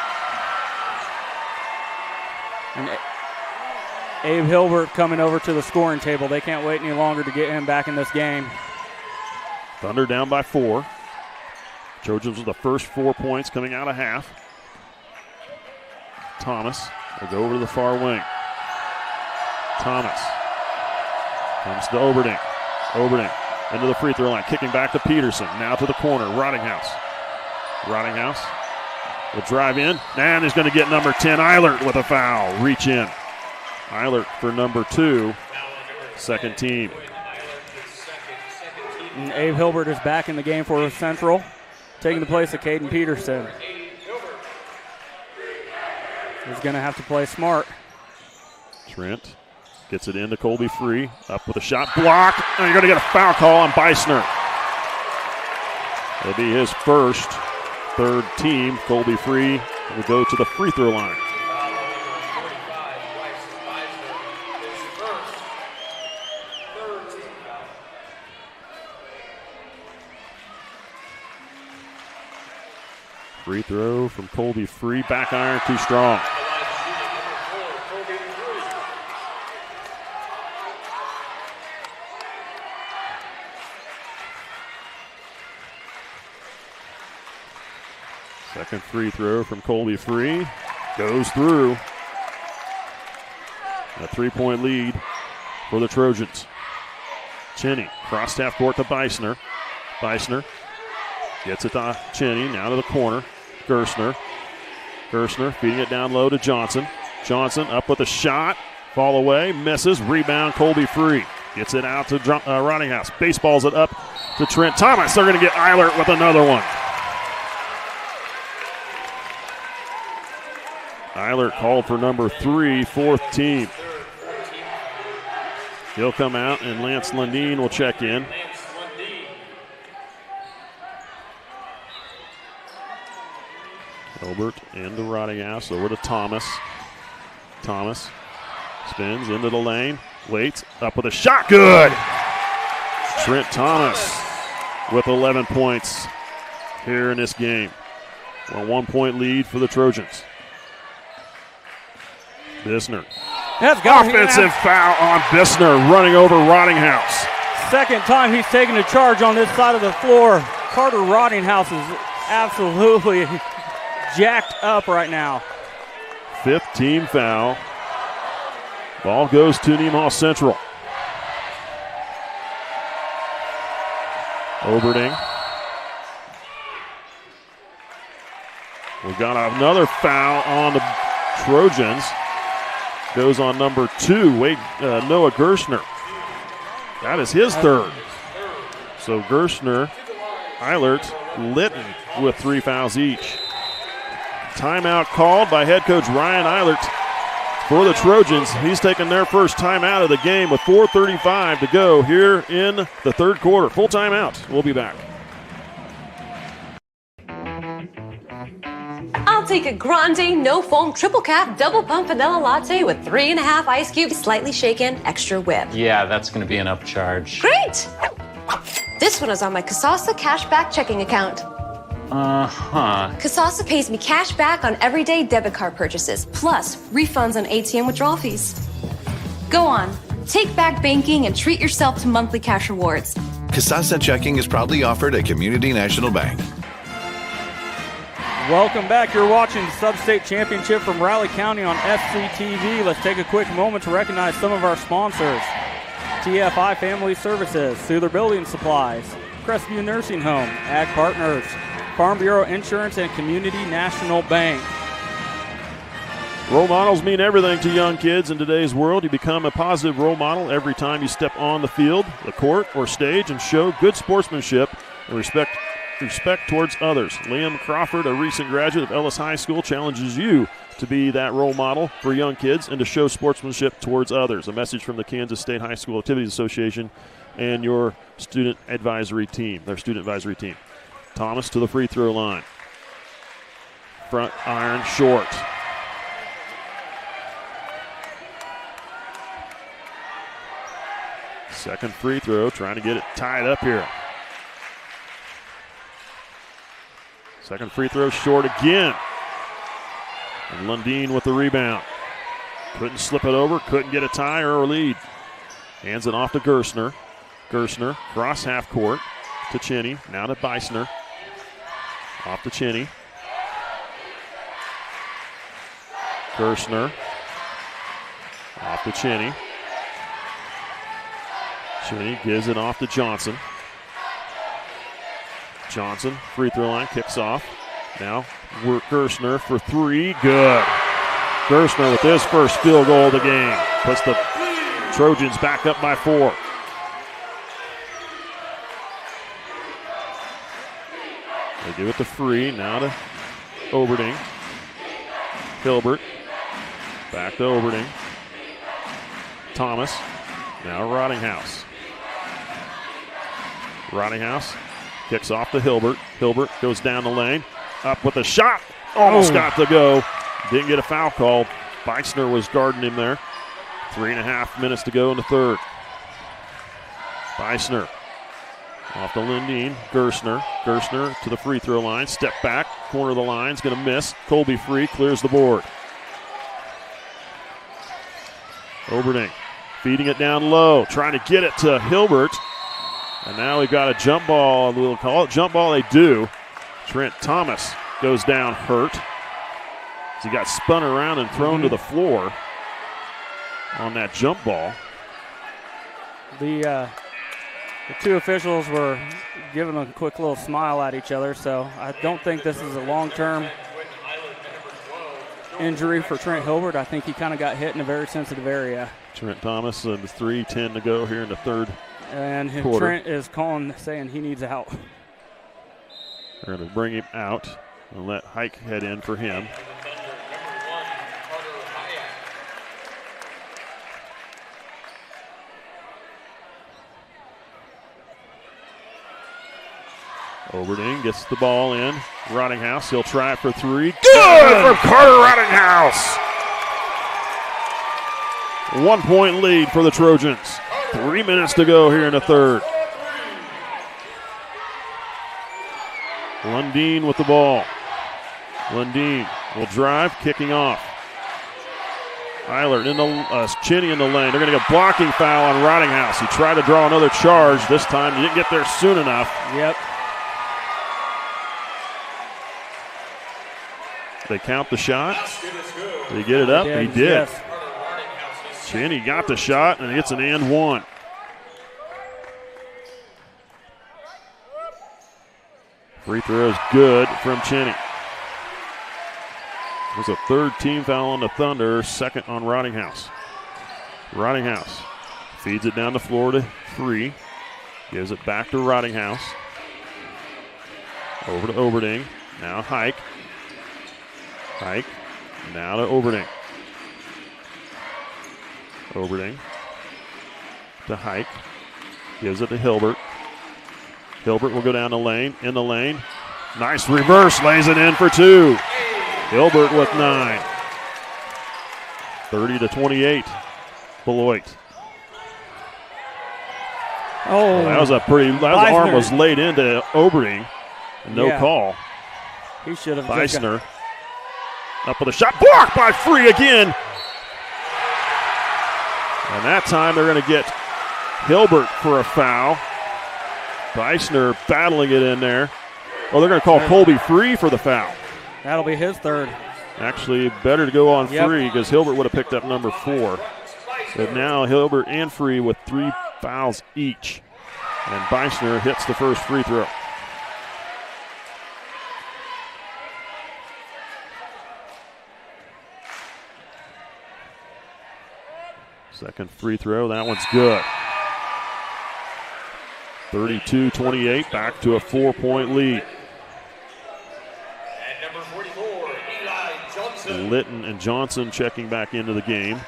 And Abe Hilbert coming over to the scoring table. They can't wait any longer to get him back in this game. Thunder down by 4. Trojans with the first 4 points coming out of half. Thomas will go over to the far wing. Thomas comes to Oberding. Oberding into the free throw line, kicking back to Peterson. Now to the corner, Rottinghouse. Rottinghouse will drive in, and he's going to get number 10, Eilert, with a foul. Reach in. Eilert for number 2, second team. And Abe Hilbert is back in the game for Central, taking the place of Caden Peterson. He's going to have to play smart. Trent gets it into Colby Free. Up with a shot blocked. And you're going to get a foul call on Beisner. It'll be his first, third team. Colby Free will go to the free throw line. Free throw from Colby Free. Back iron too strong. Second free throw from Colby Free. Goes through. A 3-point lead for the Trojans. Cheney, cross half court to Beisner. Beisner gets it to Cheney, now to the corner. Gershner feeding it down low to Johnson. Johnson up with a shot. Fall away, misses. Rebound, Colby Free. Gets it out to Rottinghouse. Baseballs it up to Trent Thomas. They're going to get Eilert with another one. Eilert called for number 3, fourth team. He'll come out, and Lance Lundeen will check in. Hilbert into Rottinghouse, over to Thomas. Thomas spins into the lane, waits, up with a shot, good! Trent Thomas with 11 points here in this game. A 1-point lead for the Trojans. Bissner. Offensive foul on Bissner, running over Rottinghouse. Second time he's taken a charge on this side of the floor. Carter Rottinghouse is absolutely jacked up right now. 5th team foul. Ball goes to Nemaha Central. Oberding. We got another foul on the Trojans. Goes on number 2, Noah Gershner. That is his third. So Gershner, Eilert, Litton with 3 fouls each. Timeout called by head coach Ryan Eilert for the Trojans. He's taken their first timeout of the game with 4:35 to go here in the third quarter. Full timeout. We'll be back. I'll take a grande, no foam, triple cap, double pump vanilla latte with 3.5 ice cubes, slightly shaken, extra whip. Yeah, that's going to be an upcharge. Great! This one is on my Kasasa cashback checking account. Kasasa pays me cash back on everyday debit card purchases, plus refunds on ATM withdrawal fees. Go on, take back banking and treat yourself to monthly cash rewards. Kasasa Checking is proudly offered at Community National Bank. Welcome back. You're watching the Substate Championship from Riley County on SCTV. Let's take a quick moment to recognize some of our sponsors. TFI Family Services, Souther Building Supplies, Crestview Nursing Home, Ag Partners, Farm Bureau Insurance, and Community National Bank. Role models mean everything to young kids in today's world. You become a positive role model every time you step on the field, the court, or stage and show good sportsmanship and respect towards others. Liam Crawford, a recent graduate of Ellis High School, challenges you to be that role model for young kids and to show sportsmanship towards others. A message from the Kansas State High School Activities Association and your student advisory team, their student advisory team. Thomas to the free throw line. Front iron short. Second free throw, trying to get it tied up here. Second free throw short again. And Lundeen with the rebound. Couldn't slip it over, couldn't get a tie or a lead. Hands it off to Gerstner. Gerstner, cross half court to Cheney. Now to Beisner. Off to Cheney. Gerstner. Off to Cheney. Cheney gives it off to Johnson. Johnson, free throw line, kicks off. Now, Gerstner for three. Good. Gerstner with his first field goal of the game. Puts the Trojans back up by 4. They do it to Free. Now to Oberding. Hilbert. Back to Oberding. Thomas. Now Rottinghouse. Rottinghouse kicks off to Hilbert. Hilbert goes down the lane. Up with a shot. Almost got to go. Didn't get a foul call. Beisner was guarding him there. 3.5 minutes to go in the third. Beisner off to Lundeen. Gerstner. Gerstner to the free throw line. Step back. Corner of the line. Is going to miss. Colby Free clears the board. Oberding feeding it down low. Trying to get it to Hilbert. And now we've got a jump ball. We'll call it jump ball. They do. Trent Thomas goes down hurt. He got spun around and thrown to the floor on that jump ball. The two officials were giving a quick little smile at each other, so I don't think this is a long-term injury for Trent Hilbert. I think he kind of got hit in a very sensitive area. Trent Thomas, 3:10 to go here in the third and quarter. Trent is calling, saying he needs out. They're going to bring him out and let Hike head in for him. Oberding gets the ball in. Rottinghouse, he'll try it for three. Good from Carter Rottinghouse. 1 point lead for the Trojans. 3 minutes to go here in the third. Lundeen with the ball. Lundeen will drive, kicking off. Eilert in the Cheney in the lane. They're going to get a blocking foul on Rottinghouse. He tried to draw another charge this time. He didn't get there soon enough. Yep. They count the shot. Did he get it up? He did. Yes. Cheney got the shot, and it's an and one. Free throw is good from Cheney. There's a third team foul on the Thunder, second on Rottinghouse. Rottinghouse feeds it down the floor to Free. Gives it back to Rottinghouse. Over to Oberding. Now Hike. Hike. Now to Oberding. Oberding to Hike. Gives it to Hilbert. Hilbert will go down the lane. In the lane. Nice reverse. Lays it in for two. Hilbert with 9. 30-28. Beloit. Oh, that was a pretty. That arm was laid into Oberding. No call. He should have. Beisner up with a shot. Blocked by Free again. And that time they're going to get Hilbert for a foul. Beisner battling it in there. Oh, they're going to call Colby Free for the foul. That'll be his third. Actually, better to go on Free because Hilbert would have picked up number 4. But now Hilbert and Free with 3 fouls each. And Beisner hits the first free throw. Second free throw, that one's good. 32-28, back to a 4-point lead. And number 44, Eli Johnson. Litton and Johnson checking back into the game.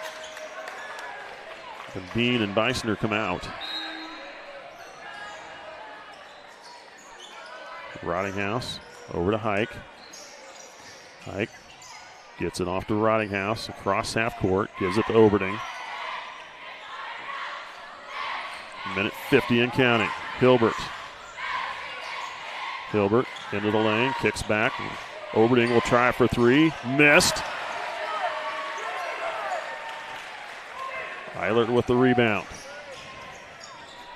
And Bean and Beisner come out. Rottinghouse over to Hike. Hike gets it off to Rottinghouse across half court, gives it to Oberding. Minute 50 and counting. Hilbert into the lane, kicks back. Oberding will try for three. Missed. Eilert with the rebound.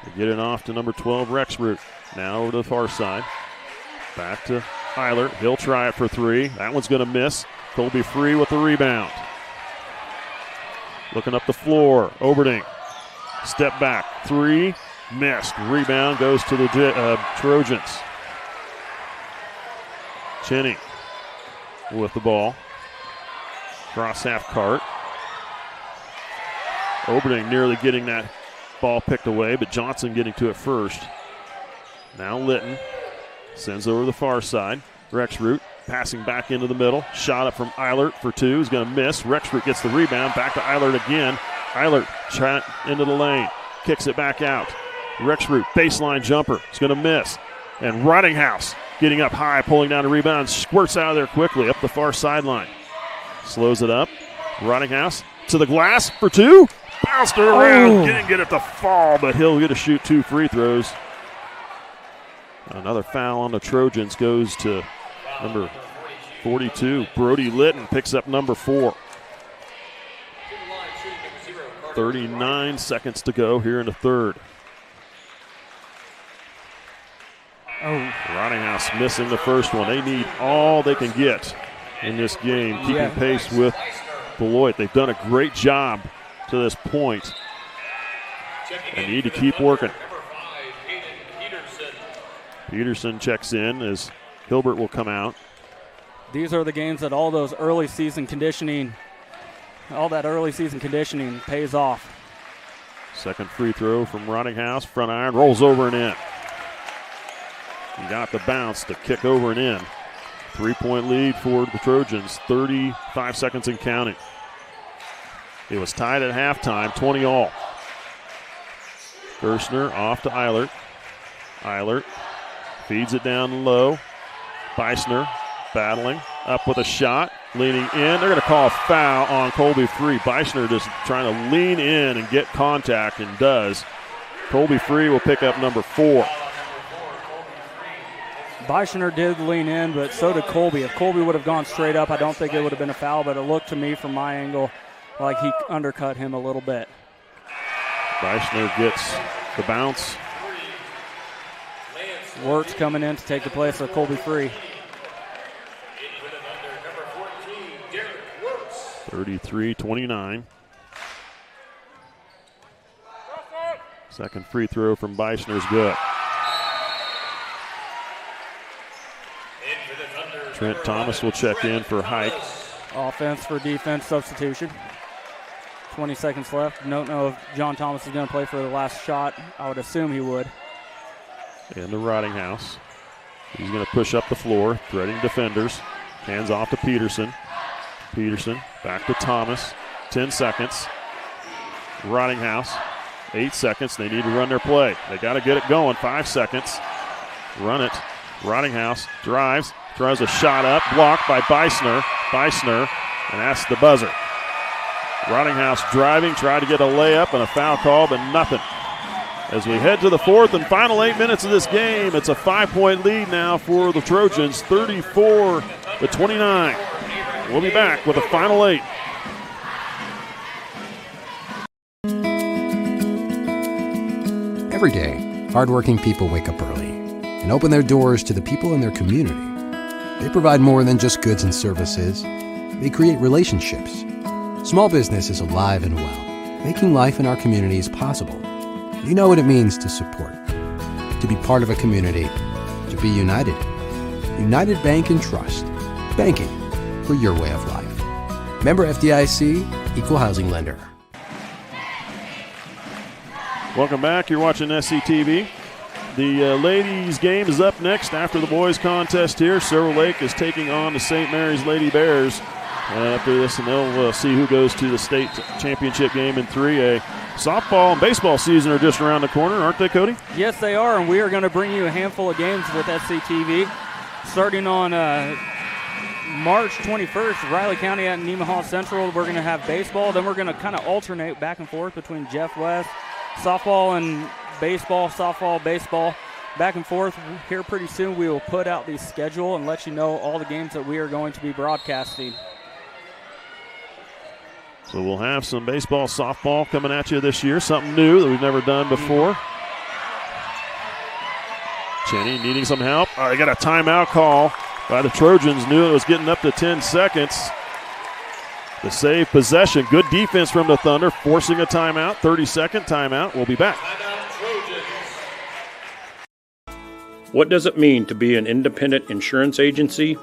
They get it off to number 12, Rexroot. Now over to the far side. Back to Eilert. He'll try it for three. That one's going to miss. Colby Free with the rebound. Looking up the floor. Oberding. Step back. Three. Missed. Rebound goes to the Trojans. Cheney with the ball. Cross half court. Oberding nearly getting that ball picked away, but Johnson getting to it first. Now Litton sends over the far side. Rexroot passing back into the middle. Shot up from Eilert for two. He's going to miss. Rexroot gets the rebound. Back to Eilert again. Eilert shot into the lane. Kicks it back out. Rexroot baseline jumper. He's going to miss. And Rottinghouse getting up high, pulling down a rebound. Squirts out of there quickly up the far sideline. Slows it up. Rottinghouse to the glass for two. Bounced it around. Didn't get it to fall, but he'll get to shoot 2 free throws. Another foul on the Trojans goes to number 42. Brody Litton picks up number 4. 39 seconds to go here in the third. Rottinghouse missing the first one. They need all they can get in this game, keeping pace with Beloit. They've done a great job to this point and need to keep working. Peterson checks in as Hilbert will come out. These are the games that all that early season conditioning pays off. Second free throw from Rottinghouse. Front iron, rolls over and in. He got the bounce to kick over and in. 3-point lead for the Trojans, 35 seconds and counting. It was tied at halftime, 20 all. Gerstner off to Eilert. Eilert feeds it down low. Beisner battling, up with a shot, leaning in. They're going to call a foul on Colby Free. Beisner just trying to lean in and get contact, and does. Colby Free will pick up number 4. Beisner did lean in, but so did Colby. If Colby would have gone straight up, I don't think it would have been a foul, but it looked to me from my angle like he undercut him a little bit. Beisner gets the bounce. Wirtz coming in to take the place of Colby Free. 33-29. Second free throw from Beisner is good. Trent Thomas will check in for Hike. Offense for defense substitution. 20 seconds left. Don't know if John Thomas is going to play for the last shot. I would assume he would. Into Rottinghouse. He's going to push up the floor, threading defenders. Hands off to Peterson. Peterson back to Thomas. 10 seconds. Rottinghouse. 8 seconds. They need to run their play. They got to get it going. 5 seconds. Run it. Rottinghouse drives. Throws a shot up. Blocked by Beisner. Beisner. And that's the buzzer. Rottinghouse driving. Tried to get a layup and a foul call, but nothing. As we head to the fourth and final 8 minutes of this game, it's a 5-point lead now for the Trojans, 34-29. We'll be back with the final 8. Every day, hardworking people wake up early and open their doors to the people in their community. They provide more than just goods and services. They create relationships. Small business is alive and well, making life in our communities possible. You know what it means to support, to be part of a community, to be united. United Bank and Trust. Banking for your way of life. Member FDIC, Equal Housing Lender. Welcome back. You're watching SCTV. The ladies' game is up next after the boys' contest here. Silver Lake is taking on the St. Mary's Lady Bears after this, and they'll see who goes to the state championship game in 3A. Softball and baseball season are just around the corner, aren't they, Cody? Yes, they are, and we are going to bring you a handful of games with SCTV. Starting on March 21st, Riley County at Nemaha Central, we're going to have baseball. Then we're going to kind of alternate back and forth between Jeff West, softball, and baseball, softball, baseball, back and forth. Here pretty soon we will put out the schedule and let you know all the games that we are going to be broadcasting. So we'll have some baseball, softball coming at you this year, something new that we've never done before. Cheney needing some help. Oh, they got a timeout call by the Trojans. Knew it was getting up to 10 seconds. To save possession. Good defense from the Thunder, forcing a timeout. 30-second timeout. We'll be back. What does it mean to be an independent insurance agency?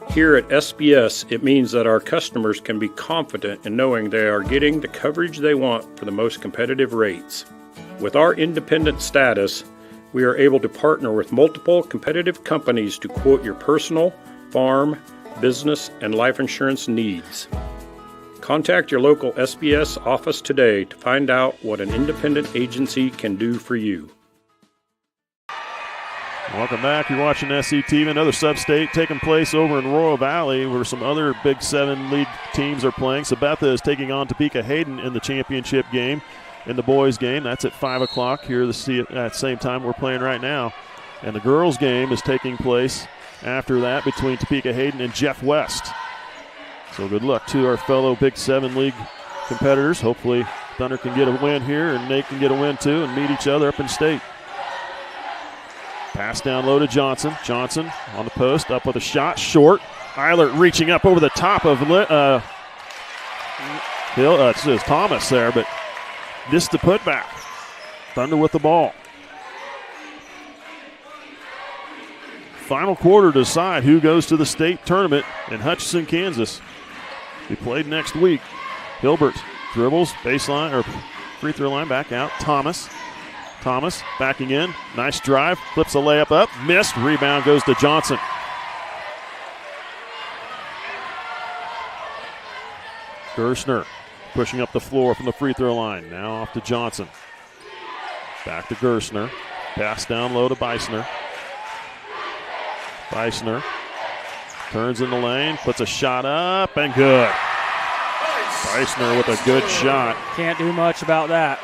Here at SBS, it means that our customers can be confident in knowing they are getting the coverage they want for the most competitive rates. With our independent status, we are able to partner with multiple competitive companies to quote your personal, farm, business, and life insurance needs. Contact your local SBS office today to find out what an independent agency can do for you. Welcome back. You're watching SCTV. Another Substate taking place over in Royal Valley where some other Big 7 league teams are playing. Sabetha is taking on Topeka Hayden in the championship game. In the boys' game, that's at 5 o'clock here at the same time we're playing right now. And the girls' game is taking place after that between Topeka Hayden and Jeff West. So good luck to our fellow Big 7 league competitors. Hopefully Thunder can get a win here and Nate can get a win too and meet each other up in state. Pass down low to Johnson. Johnson on the post, up with a shot, short. Eilert reaching up over the top of it says Thomas there, but missed the putback. Thunder with the ball. Final quarter to decide who goes to the state tournament in Hutchinson, Kansas. Be played next week. Hilbert dribbles, baseline, or free throw line, back out. Thomas backing in. Nice drive. Flips a layup up. Missed. Rebound goes to Johnson. Gershner pushing up the floor from the free throw line. Now off to Johnson. Back to Gershner. Pass down low to Beisner. Beisner turns in the lane. Puts a shot up and good. Beisner with a good shot. Can't do much about that.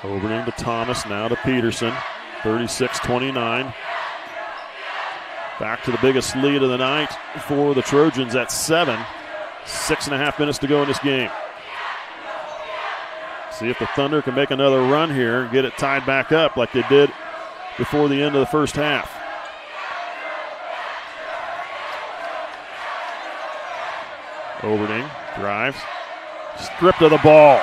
Opening to Thomas, now to Peterson. 36-29. Back to the biggest lead of the night for the Trojans at 7. 6.5 minutes to go in this game. See if the Thunder can make another run here and get it tied back up like they did before the end of the first half. Overding drives. Stripped of the ball.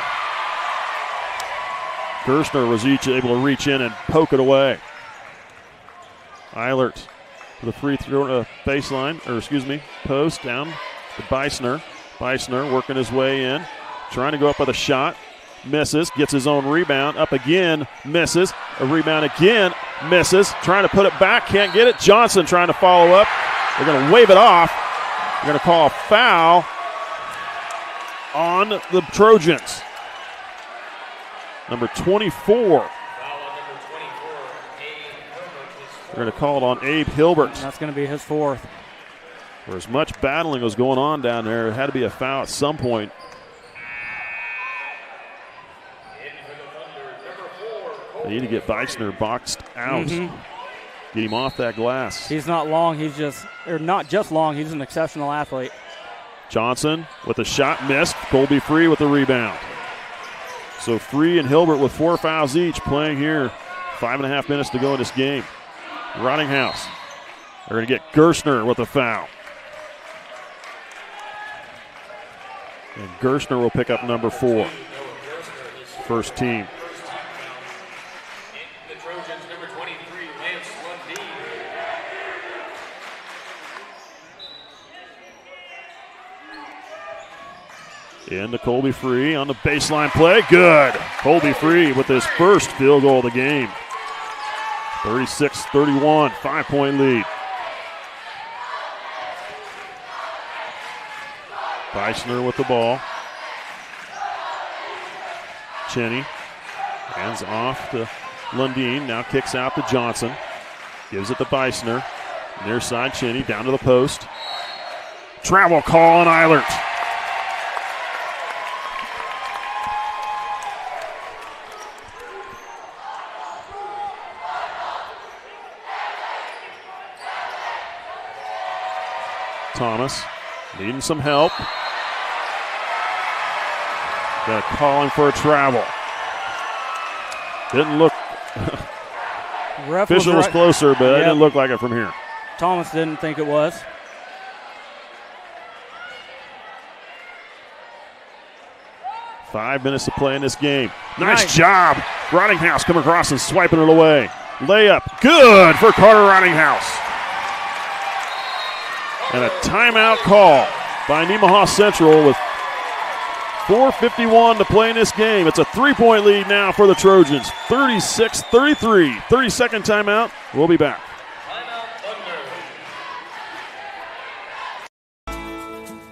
Gershner was able to reach in and poke it away. Eilert to the free throw baseline, post down to Beisner. Beisner working his way in, trying to go up with a shot. Misses, gets his own rebound, up again, misses. A rebound again, misses. Trying to put it back, can't get it. Johnson trying to follow up. They're going to wave it off. They're going to call a foul on the Trojans. Number 24. They're going to call it on Abe Hilbert. That's going to be his fourth. For as much battling was going on down there, it had to be a foul at some point. They need to get Beisner boxed out. Get him off that glass. He's not long. Not just long. He's an exceptional athlete. Johnson with a shot missed. Colby Free with the rebound. So Free and Hilbert with 4 fouls each playing here. 5.5 minutes to go in this game. Rottinghouse. They're going to get Gershner with a foul. And Gershner will pick up number 4. First team. The Trojans, number 23, Lance Lundeen. Into Colby Free on the baseline play. Good. Colby Free with his first field goal of the game. 36-31, 5-point lead. Beisner with the ball. Cheney hands off to Lundeen. Now kicks out to Johnson. Gives it to Beisner. Near side, Cheney down to the post. Travel call on Eilert. Thomas needing some help. Got calling for a travel. Didn't look. Official was closer, but it didn't look like it from here. Thomas didn't think it was. Five minutes to play in this game. Nice job. Rottinghouse coming across and swiping it away. Layup. Good for Carter Rottinghouse. And a timeout call by Nemaha Central with 4:51 to play in this game. It's a 3-point lead now for the Trojans. 36-33. 30-second timeout. We'll be back.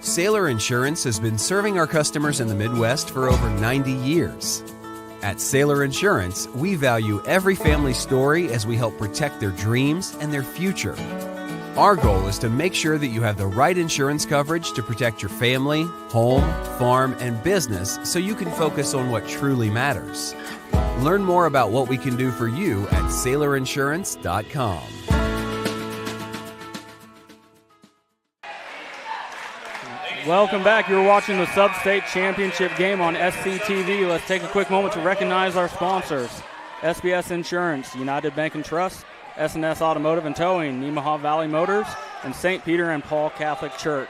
Sailor Insurance has been serving our customers in the Midwest for over 90 years. At Sailor Insurance, we value every family story as we help protect their dreams and their future. Our goal is to make sure that you have the right insurance coverage to protect your family, home, farm, and business so you can focus on what truly matters. Learn more about what we can do for you at SailorInsurance.com. Welcome back. You're watching the Substate Championship game on SCTV. Let's take a quick moment to recognize our sponsors. SBS Insurance, United Bank and Trust, S&S Automotive and Towing, Nemaha Valley Motors, and St. Peter and Paul Catholic Church.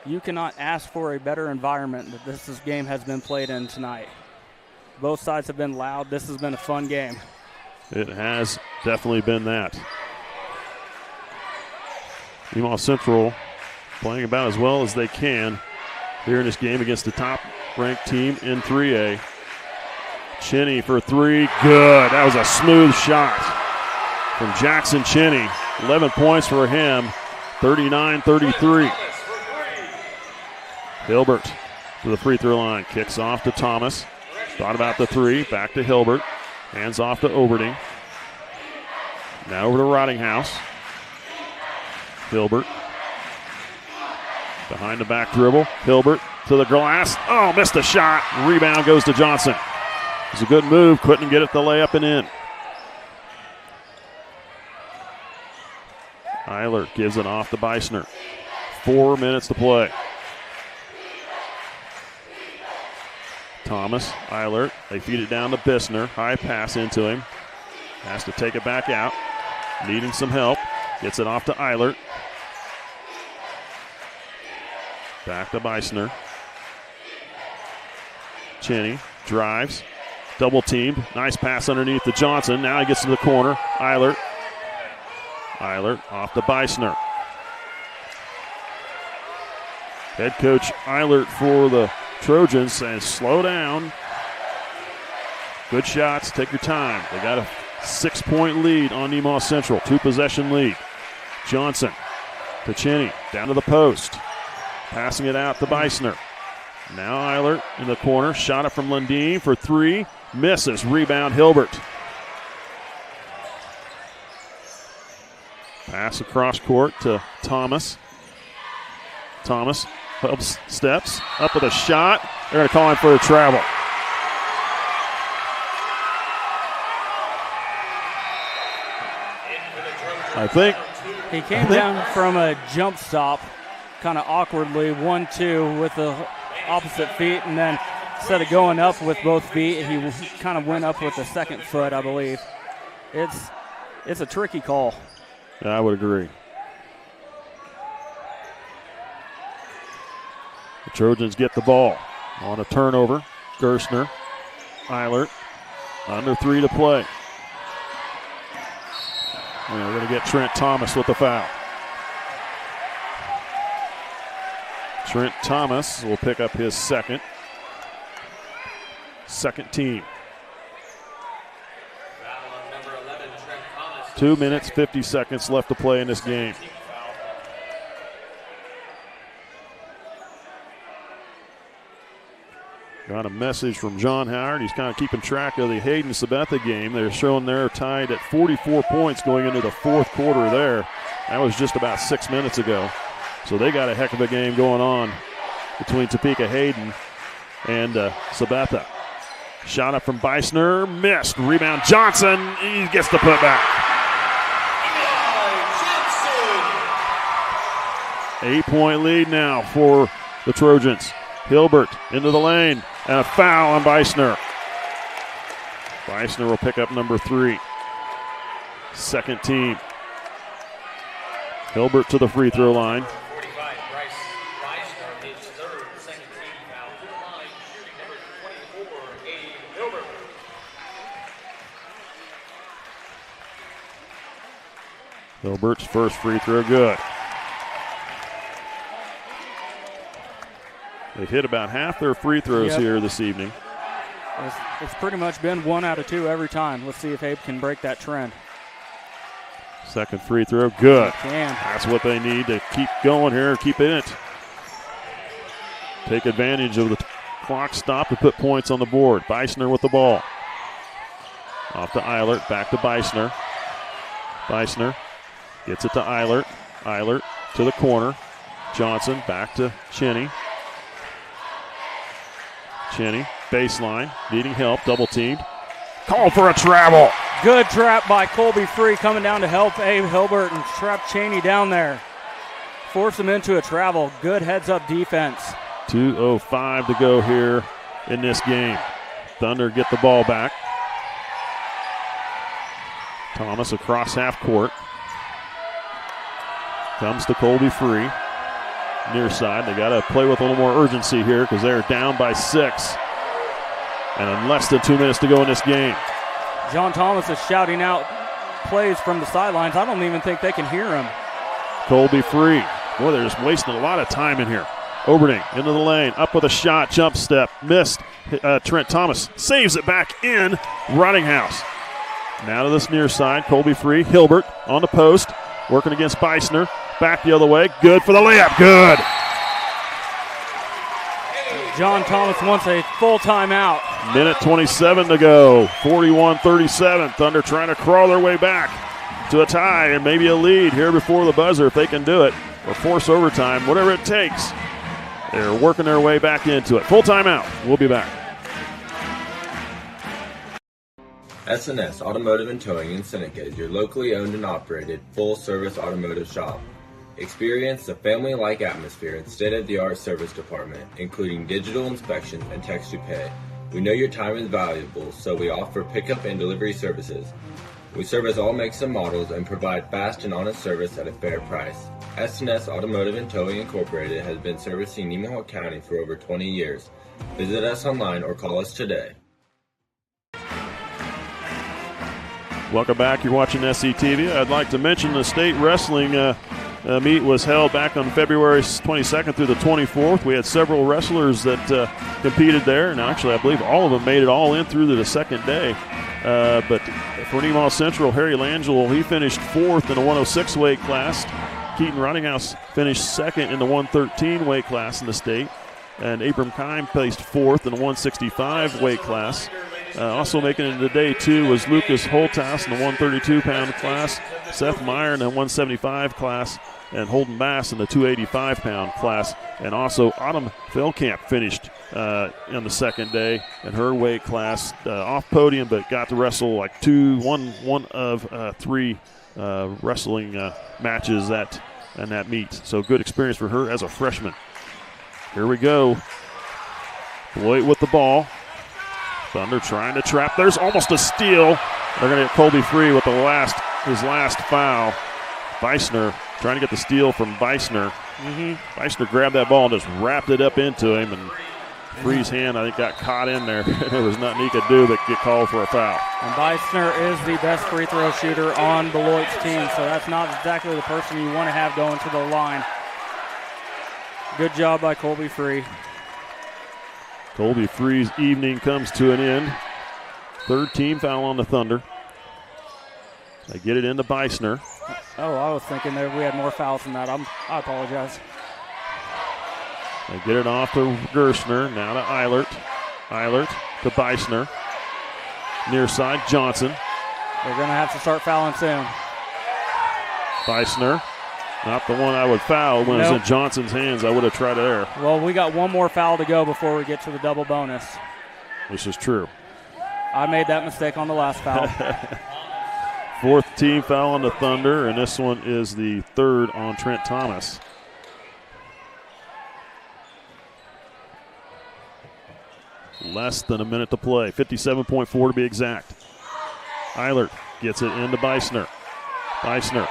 You cannot ask for a better environment that this game has been played in tonight. Both sides have been loud. This has been a fun game. It has definitely been that. Nemaha Central playing about as well as they can here in this game against the top-ranked team in 3A. Cheney for three, good. That was a smooth shot from Jackson Cheney. 11 points for him, 39-33. Hilbert to the free throw line, kicks off to Thomas. Thought about the three, back to Hilbert. Hands off to Oberding. Now over to Rottinghouse. Hilbert. Behind the back dribble. Hilbert to the glass. Oh, missed a shot. Rebound goes to Johnson. It's a good move. Couldn't get it the layup and in. Eilert gives it off to Beisner. 4 minutes to play. Thomas, Eilert. They feed it down to Bissner. High pass into him. Has to take it back out. Needing some help. Gets it off to Eilert. Back to Beisner. Cheney drives. Double teamed. Nice pass underneath to Johnson. Now he gets to the corner. Eilert. Eilert off to Beisner. Head coach Eilert for the Trojans saying slow down. Good shots. Take your time. They got a 6-point lead on Nemaha Central. 2-possession lead. Johnson to Cheney. Down to the post. Passing it out to Beisner. Now Eilert in the corner. Shot it from Lundeen for three. Misses. Rebound Hilbert. Pass across court to Thomas. Thomas helps, steps up with a shot. They're going to call him for a travel. I think he came down from a jump stop kind of awkwardly, 1-2 with the opposite feet, and then instead of going up with both feet, he kind of went up with the second foot, I believe. It's a tricky call. I would agree. The Trojans get the ball on a turnover. Gerstner, Eilert, under 3 to play. And we're going to get Trent Thomas with the foul. Trent Thomas will pick up his second team. 2 minutes, 50 seconds left to play in this game. Got a message from John Howard. He's kind of keeping track of the Hayden-Sabetha game. They're showing they're tied at 44 points going into the fourth quarter there. That was just about 6 minutes ago. So they got a heck of a game going on between Topeka Hayden and Sabetha. Shot up from Beisner, missed. Rebound Johnson, he gets the putback. 8-point lead now for the Trojans. Hilbert into the lane, and a foul on Beisner. Beisner will pick up number 3. Second team. Hilbert to the free throw line. Hilbert's first free throw good. They've hit about half their free throws here this evening. It's pretty much been 1 out of 2 every time. Let's see if Abe can break that trend. Second free throw, good. Can. That's what they need to keep going here, keep in it. Take advantage of the clock stop to put points on the board. Beisner with the ball. Off to Eilert, back to Beisner. Beisner gets it to Eilert. Eilert to the corner. Johnson back to Cheney. Cheney, baseline, needing help, double teamed. Call for a travel. Good trap by Colby Free coming down to help Abe Hilbert and trap Cheney down there. Force him into a travel. Good heads-up defense. 2:05 to go here in this game. Thunder get the ball back. Thomas across half court. Comes to Colby Free. Near side. They got to play with a little more urgency here because they're down by 6. And in less than 2 minutes to go in this game. John Thomas is shouting out plays from the sidelines. I don't even think they can hear him. Colby Free. Boy, they're just wasting a lot of time in here. Oberding into the lane. Up with a shot. Jump step. Missed. Trent Thomas saves it back in. Rottinghouse. Now to this near side. Colby Free. Hilbert on the post. Working against Beisner. Back the other way. Good for the layup. Good. John Thomas wants a full timeout. Minute 27 to go. 41-37. Thunder trying to crawl their way back to a tie and maybe a lead here before the buzzer if they can do it. Or force overtime. Whatever it takes. They're working their way back into it. Full timeout. We'll be back. S&S Automotive and Towing in Seneca is your locally owned and operated full-service automotive shop. Experience a family-like atmosphere and state-of-the-art service department, including digital inspections and text-to-pay. We know your time is valuable, so we offer pickup and delivery services. We service all makes and models and provide fast and honest service at a fair price. S&S Automotive and Towing Incorporated has been servicing Nemaha County for over 20 years. Visit us online or call us today. Welcome back. You're watching SCTV. I'd like to mention the state wrestling meet was held back on February 22nd through the 24th. We had several wrestlers that competed there, and actually I believe all of them made it all in through to the second day. But for Nemaha Central, Harry Langell, he finished 4th in the 106 weight class. Keaton Rottinghouse finished 2nd in the 113 weight class in the state. And Abram Kime placed 4th in the 165 weight class. Also making it into day 2 was Lucas Holthouse in the 132-pound class, Seth Meyer in the 175 class, and Holden Bass in the 285-pound class. And also Autumn Feldkamp finished on the second day in her weight class, off podium, but got to wrestle like one of 3 wrestling matches in that meet. So good experience for her as a freshman. Here we go. Beloit with the ball. Thunder trying to trap. There's almost a steal. They're going to get Colby Free with his last foul. Beisner trying to get the steal from Beisner. Beisner grabbed that ball and just wrapped it up into him, and Free's hand, I think, got caught in there. There was nothing he could do but get called for a foul. And Beisner is the best free throw shooter on Beloit's team, so that's not exactly the person you want to have going to the line. Good job by Colby Free. Colby Free's evening comes to an end. 3rd team foul on the Thunder. They get it into Beisner. Oh, I was thinking that we had more fouls than that. I apologize. They get it off to Gerstner. Now to Eilert. Eilert to Beisner. Near side, Johnson. They're going to have to start fouling soon. Beisner. Not the one I would foul when it was in Johnson's hands. I would have tried it there. Well, we got one more foul to go before we get to the double bonus. This is true. I made that mistake on the last foul. 4th team foul on the Thunder, and this one is the 3rd on Trent Thomas. Less than a minute to play. 57.4 to be exact. Eilert gets it into Beisner. Beisner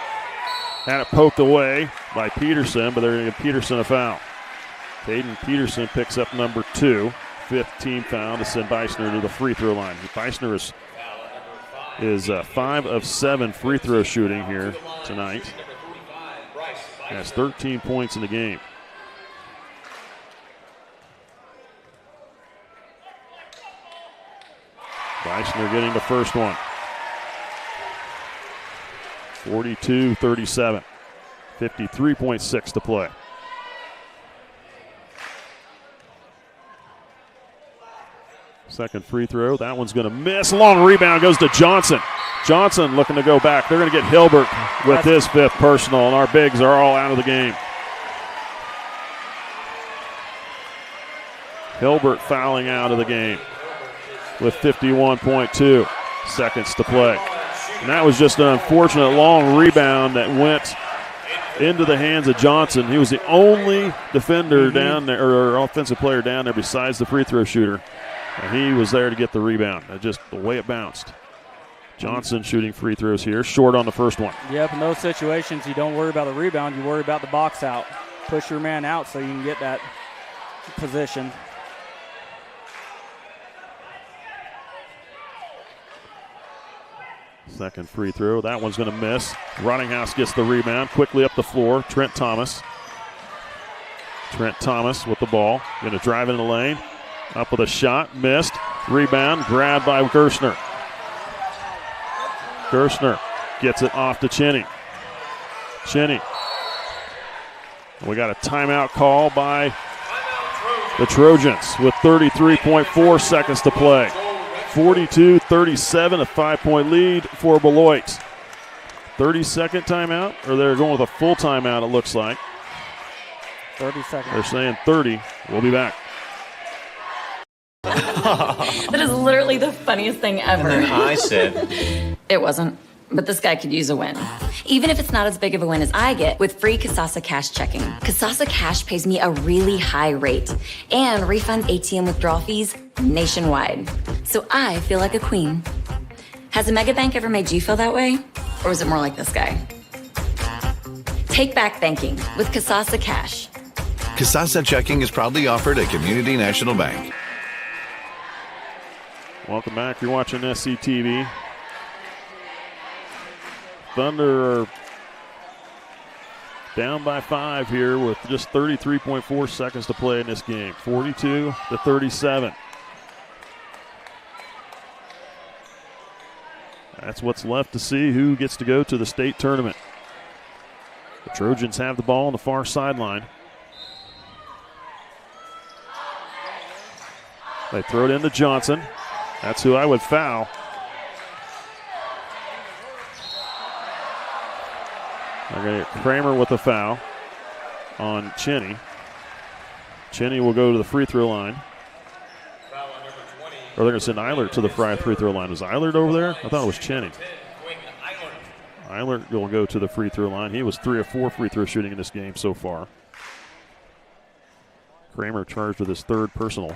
had it poked away by Peterson, but they're going to give Peterson a foul. Caden Peterson picks up number 2. 5th team foul to send Beisner to the free throw line. Beisner is 5 of 7 free throw shooting here tonight. Has 13 points in the game. Beisner getting the first one. 42-37. 53.6 to play. Second free throw. That one's going to miss. Long rebound goes to Johnson. Johnson looking to go back. They're going to get Hilbert with his 5th personal, and our bigs are all out of the game. Hilbert fouling out of the game with 51.2 seconds to play. And that was just an unfortunate long rebound that went into the hands of Johnson. He was the only defender down there, or offensive player down there besides the free throw shooter. And he was there to get the rebound. Just the way it bounced. Johnson shooting free throws here, short on the first one. Yep, in those situations, you don't worry about the rebound, you worry about the box out. Push your man out so you can get that position. Second free throw. That one's going to miss. Rottinghouse gets the rebound. Quickly up the floor. Trent Thomas. Trent Thomas with the ball. Going to drive in the lane. Up with a shot. Missed. Rebound. Grabbed by Gerstner. Gerstner gets it off to Cheney. Cheney. We got a timeout call by the Trojans with 33.4 seconds to play. 42-37, a 5-point lead for Beloit. 30-second timeout, or they're going with a full timeout, it looks like. 30 seconds. They're saying 30. We'll be back. That is literally the funniest thing ever. And then I said, It wasn't, but this guy could use a win. Even if it's not as big of a win as I get with free Kasasa Cash checking. Kasasa Cash pays me a really high rate and refunds ATM withdrawal fees nationwide. So I feel like a queen. Has a mega bank ever made you feel that way? Or was it more like this guy? Take back banking with Kasasa Cash. Kasasa Checking is proudly offered at Community National Bank. Welcome back. You're watching SCTV. Thunder are down by 5 here with just 33.4 seconds to play in this game. 42-37. That's what's left to see who gets to go to the state tournament. The Trojans have the ball on the far sideline. They throw it into Johnson. That's who I would foul. They're going to get Kramer with a foul on Cheney. Cheney will go to the free throw line. Or they're going to send Eilert to the free throw line. Was Eilert over there? I thought it was Cheney. Eilert will go to the free throw line. He was 3 of 4 free throw shooting in this game so far. Kramer charged with his 3rd personal.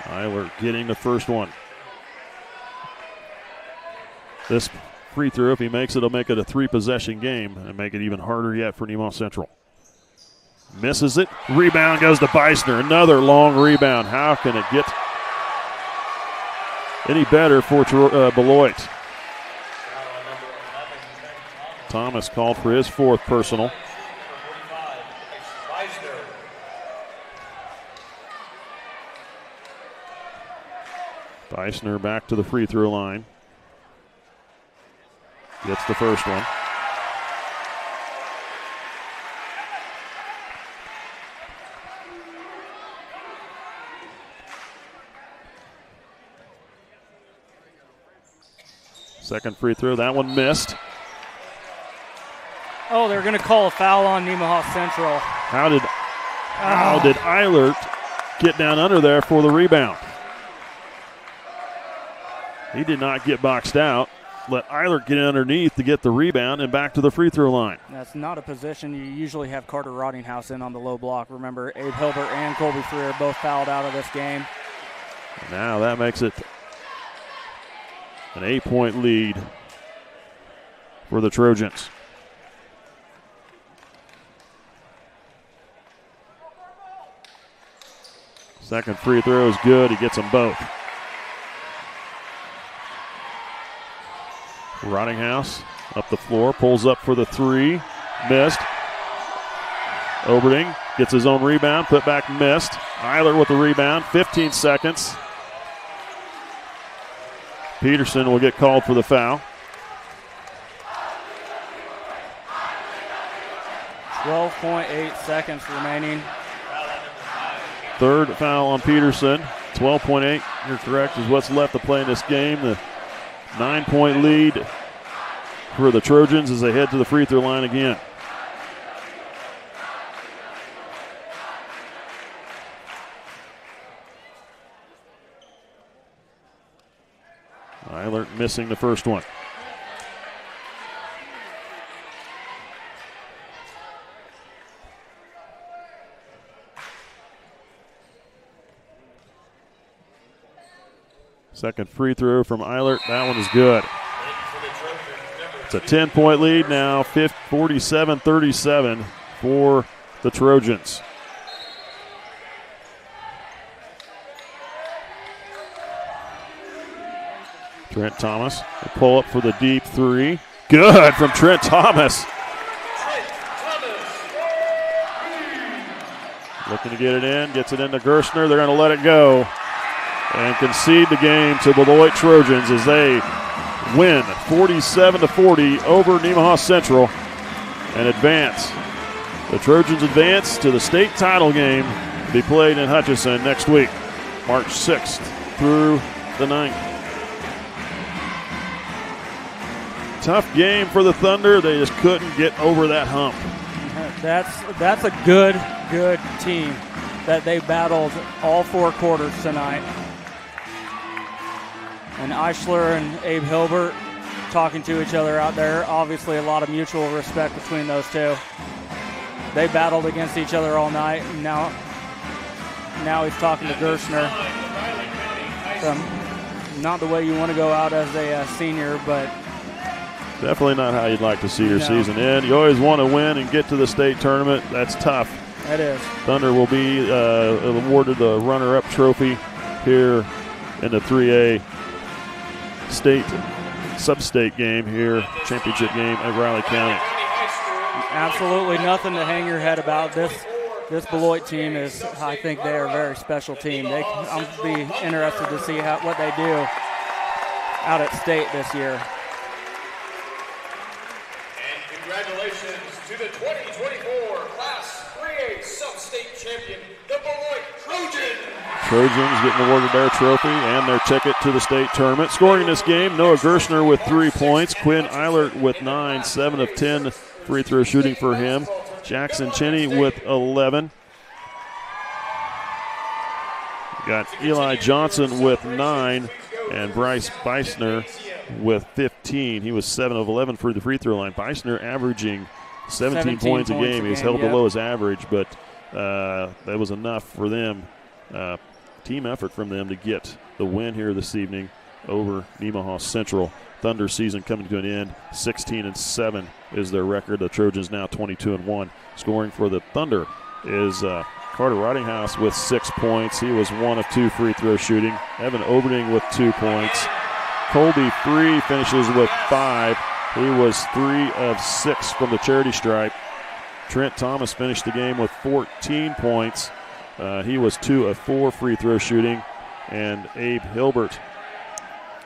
Eilert getting the first one. This free throw, if he makes it, he'll make it a 3-possession game and make it even harder yet for Nemaha Central. Misses it. Rebound goes to Beisner. Another long rebound. How can it get any better for Beloit? Thomas called for his 4th personal. Beisner back to the free throw line. Gets the first one. Second free throw, that one missed. Oh, they're going to call a foul on Nemaha Central. How did Eilert get down under there for the rebound? He did not get boxed out. let Eilert get underneath to get the rebound and back to the free throw line. That's not a position you usually have Carter Rottinghouse in on the low block. Remember, Abe Hilbert and Colby Freer both fouled out of this game. Now that makes it an 8-point lead for the Trojans. Second free throw is good. He gets them both. Rottinghouse up the floor, pulls up for the three. Missed. Oberding gets his own rebound, put back, missed. Eilert with the rebound, 15 seconds. Peterson will get called for the foul. 12.8 seconds remaining. Third foul on Peterson. 12.8, you're correct, is what's left to play in this game. The 9-point lead for the Trojans as they head to the free throw line again. Eilert missing the first one. Second free throw from Eilert. That one is good. It's a 10-point lead now, 47-37 for the Trojans. Trent Thomas will pull up for the deep three. Good from Trent Thomas. Looking to get it in, gets it into Gerstner. They're going to let it go and concede the game to Beloit Trojans as they win 47-40 over Nemaha Central and advance. The Trojans advance to the state title game to be played in Hutchinson next week, March 6th through the 9th. Tough game for the Thunder. They just couldn't get over that hump. That's a good team that they battled all 4 quarters tonight. And Eichler and Abe Hilbert talking to each other out there. Obviously a lot of mutual respect between those two. They battled against each other all night, and now he's talking to Gerstner. Not the way you want to go out as a senior, but definitely not how you'd like to see your season end. You always want to win and get to the state tournament. That's tough. That is. Thunder will be awarded the runner-up trophy here in the 3A state Substate game here, championship game at Riley County. Absolutely nothing to hang your head about. This Beloit team is, I think they are a very special team. I'm be interested to see what they do out at state this year. Congratulations to the 2024 Class 3A Sub-State Champion, the Beloit Trojans. Trojans getting awarded their trophy and their ticket to the state tournament. Scoring in this game, Noah Gerstner with 3 points. Quinn Eilert with 9, 7 of 10 free throw shooting for him. Jackson Cheney with 11. Got Eli Johnson with 9 and Bryce Beisner with 15. He was 7 of 11 for the free throw line. Beisner averaging 17 points a game. He's held below his average, but that was enough for them. Team effort from them to get the win here this evening over Nemaha Central. Thunder season coming to an end. 16-7 is their record. The Trojans now 22-1. Scoring for the Thunder is Carter Rottinghouse with 6 points. He was 1 of 2 free throw shooting. Evan Oberding with 2 points. Colby Free finishes with 5. He was 3 of 6 from the charity stripe. Trent Thomas finished the game with 14 points. He was 2 of 4 free throw shooting. And Abe Hilbert,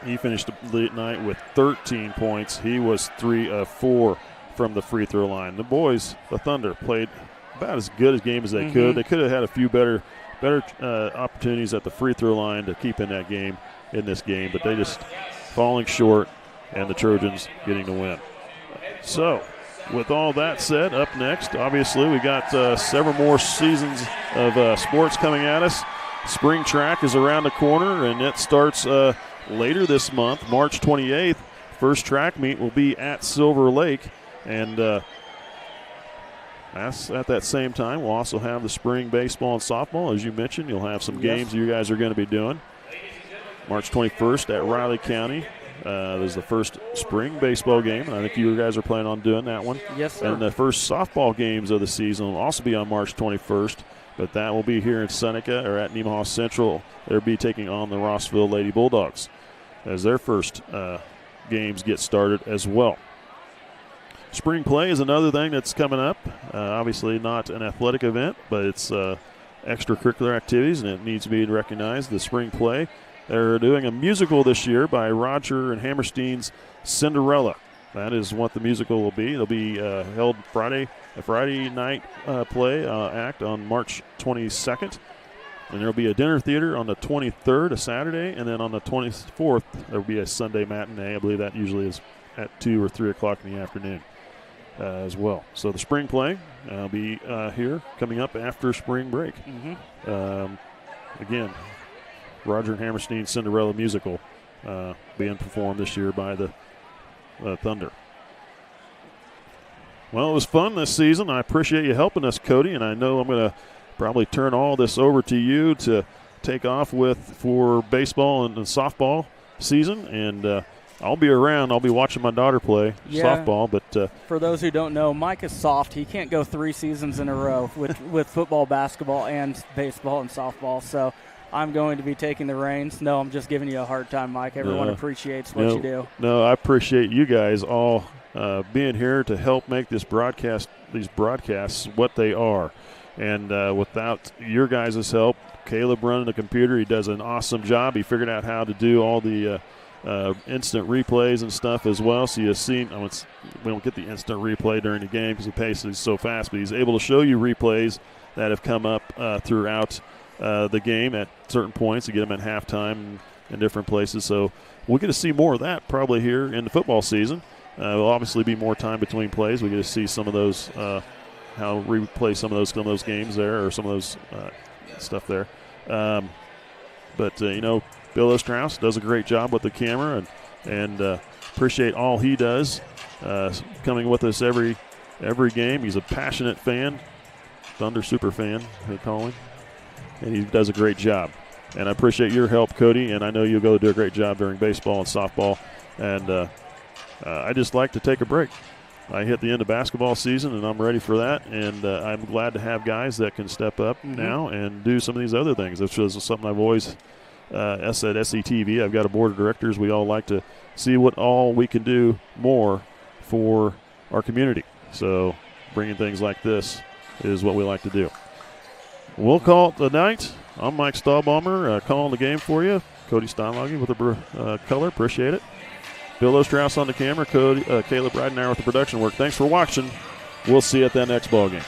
he finished the night with 13 points. He was 3 of 4 from the free throw line. The boys, the Thunder, played about as good a game as they could. They could have had a few better opportunities at the free throw line to keep in that game, in this game, but they just falling short, and the Trojans getting the win. So, with all that said, up next, obviously, we got several more seasons of sports coming at us. Spring track is around the corner, and it starts later this month, March 28th, First track meet will be at Silver Lake, and at that same time, we'll also have the spring baseball and softball. As you mentioned, you'll have some games you guys are going to be doing. March 21st at Riley County. There's the first spring baseball game, and I think you guys are planning on doing that one. Yes, sir. And the first softball games of the season will also be on March 21st, but that will be here in Seneca or at Nemaha Central. They'll be taking on the Rossville Lady Bulldogs as their first games get started as well. Spring play is another thing that's coming up. Obviously not an athletic event, but it's extracurricular activities, and it needs to be recognized. The spring play, they're doing a musical this year by Roger and Hammerstein's Cinderella. That is what the musical will be. It'll be held a Friday night play act on March 22nd. And there will be a dinner theater on the 23rd, a Saturday, and then on the 24th, there will be a Sunday matinee. I believe that usually is at 2 or 3 o'clock in the afternoon as well. So the spring play will be here coming up after spring break. Again, Roger and Hammerstein's Cinderella musical being performed this year by the Thunder. Well, it was fun this season. I appreciate you helping us, Cody, and I know I'm going to probably turn all this over to you to take off with for baseball and softball season, and I'll be around. I'll be watching my daughter play softball. But for those who don't know, Mike is soft. He can't go 3 seasons in a row with football, basketball, and baseball and softball. So I'm going to be taking the reins. No, I'm just giving you a hard time, Mike. Everyone appreciates what you do. No, I appreciate you guys all being here to help make these broadcasts what they are. And without your guys' help, Caleb running the computer, he does an awesome job. He figured out how to do all the instant replays and stuff as well. So you've seen, we don't get the instant replay during the game because the pace is so fast, but he's able to show you replays that have come up throughout the game at certain points. You get them at halftime in different places. So we'll get to see more of that probably here in the football season. There'll obviously be more time between plays. We get to see some of those how replay some of those games there, or some of those stuff there. But Bill Ostrauss does a great job with the camera, and appreciate all he does, coming with us every game. He's a passionate fan, Thunder super fan, they call him, and he does a great job. And I appreciate your help, Cody, and I know you'll go do a great job during baseball and softball. And I just like to take a break. I hit the end of basketball season, and I'm ready for that. And I'm glad to have guys that can step up now and do some of these other things. This is something I've always said, SCTV. I've got a board of directors. We all like to see what all we can do more for our community. So bringing things like this is what we like to do. We'll call it the night. I'm Mike Stahlbaumer, calling the game for you. Cody Steinlage with the color. Appreciate it. Bill Ostrauss on the camera, Caleb Ridenauer with the production work. Thanks for watching. We'll see you at that next ball game.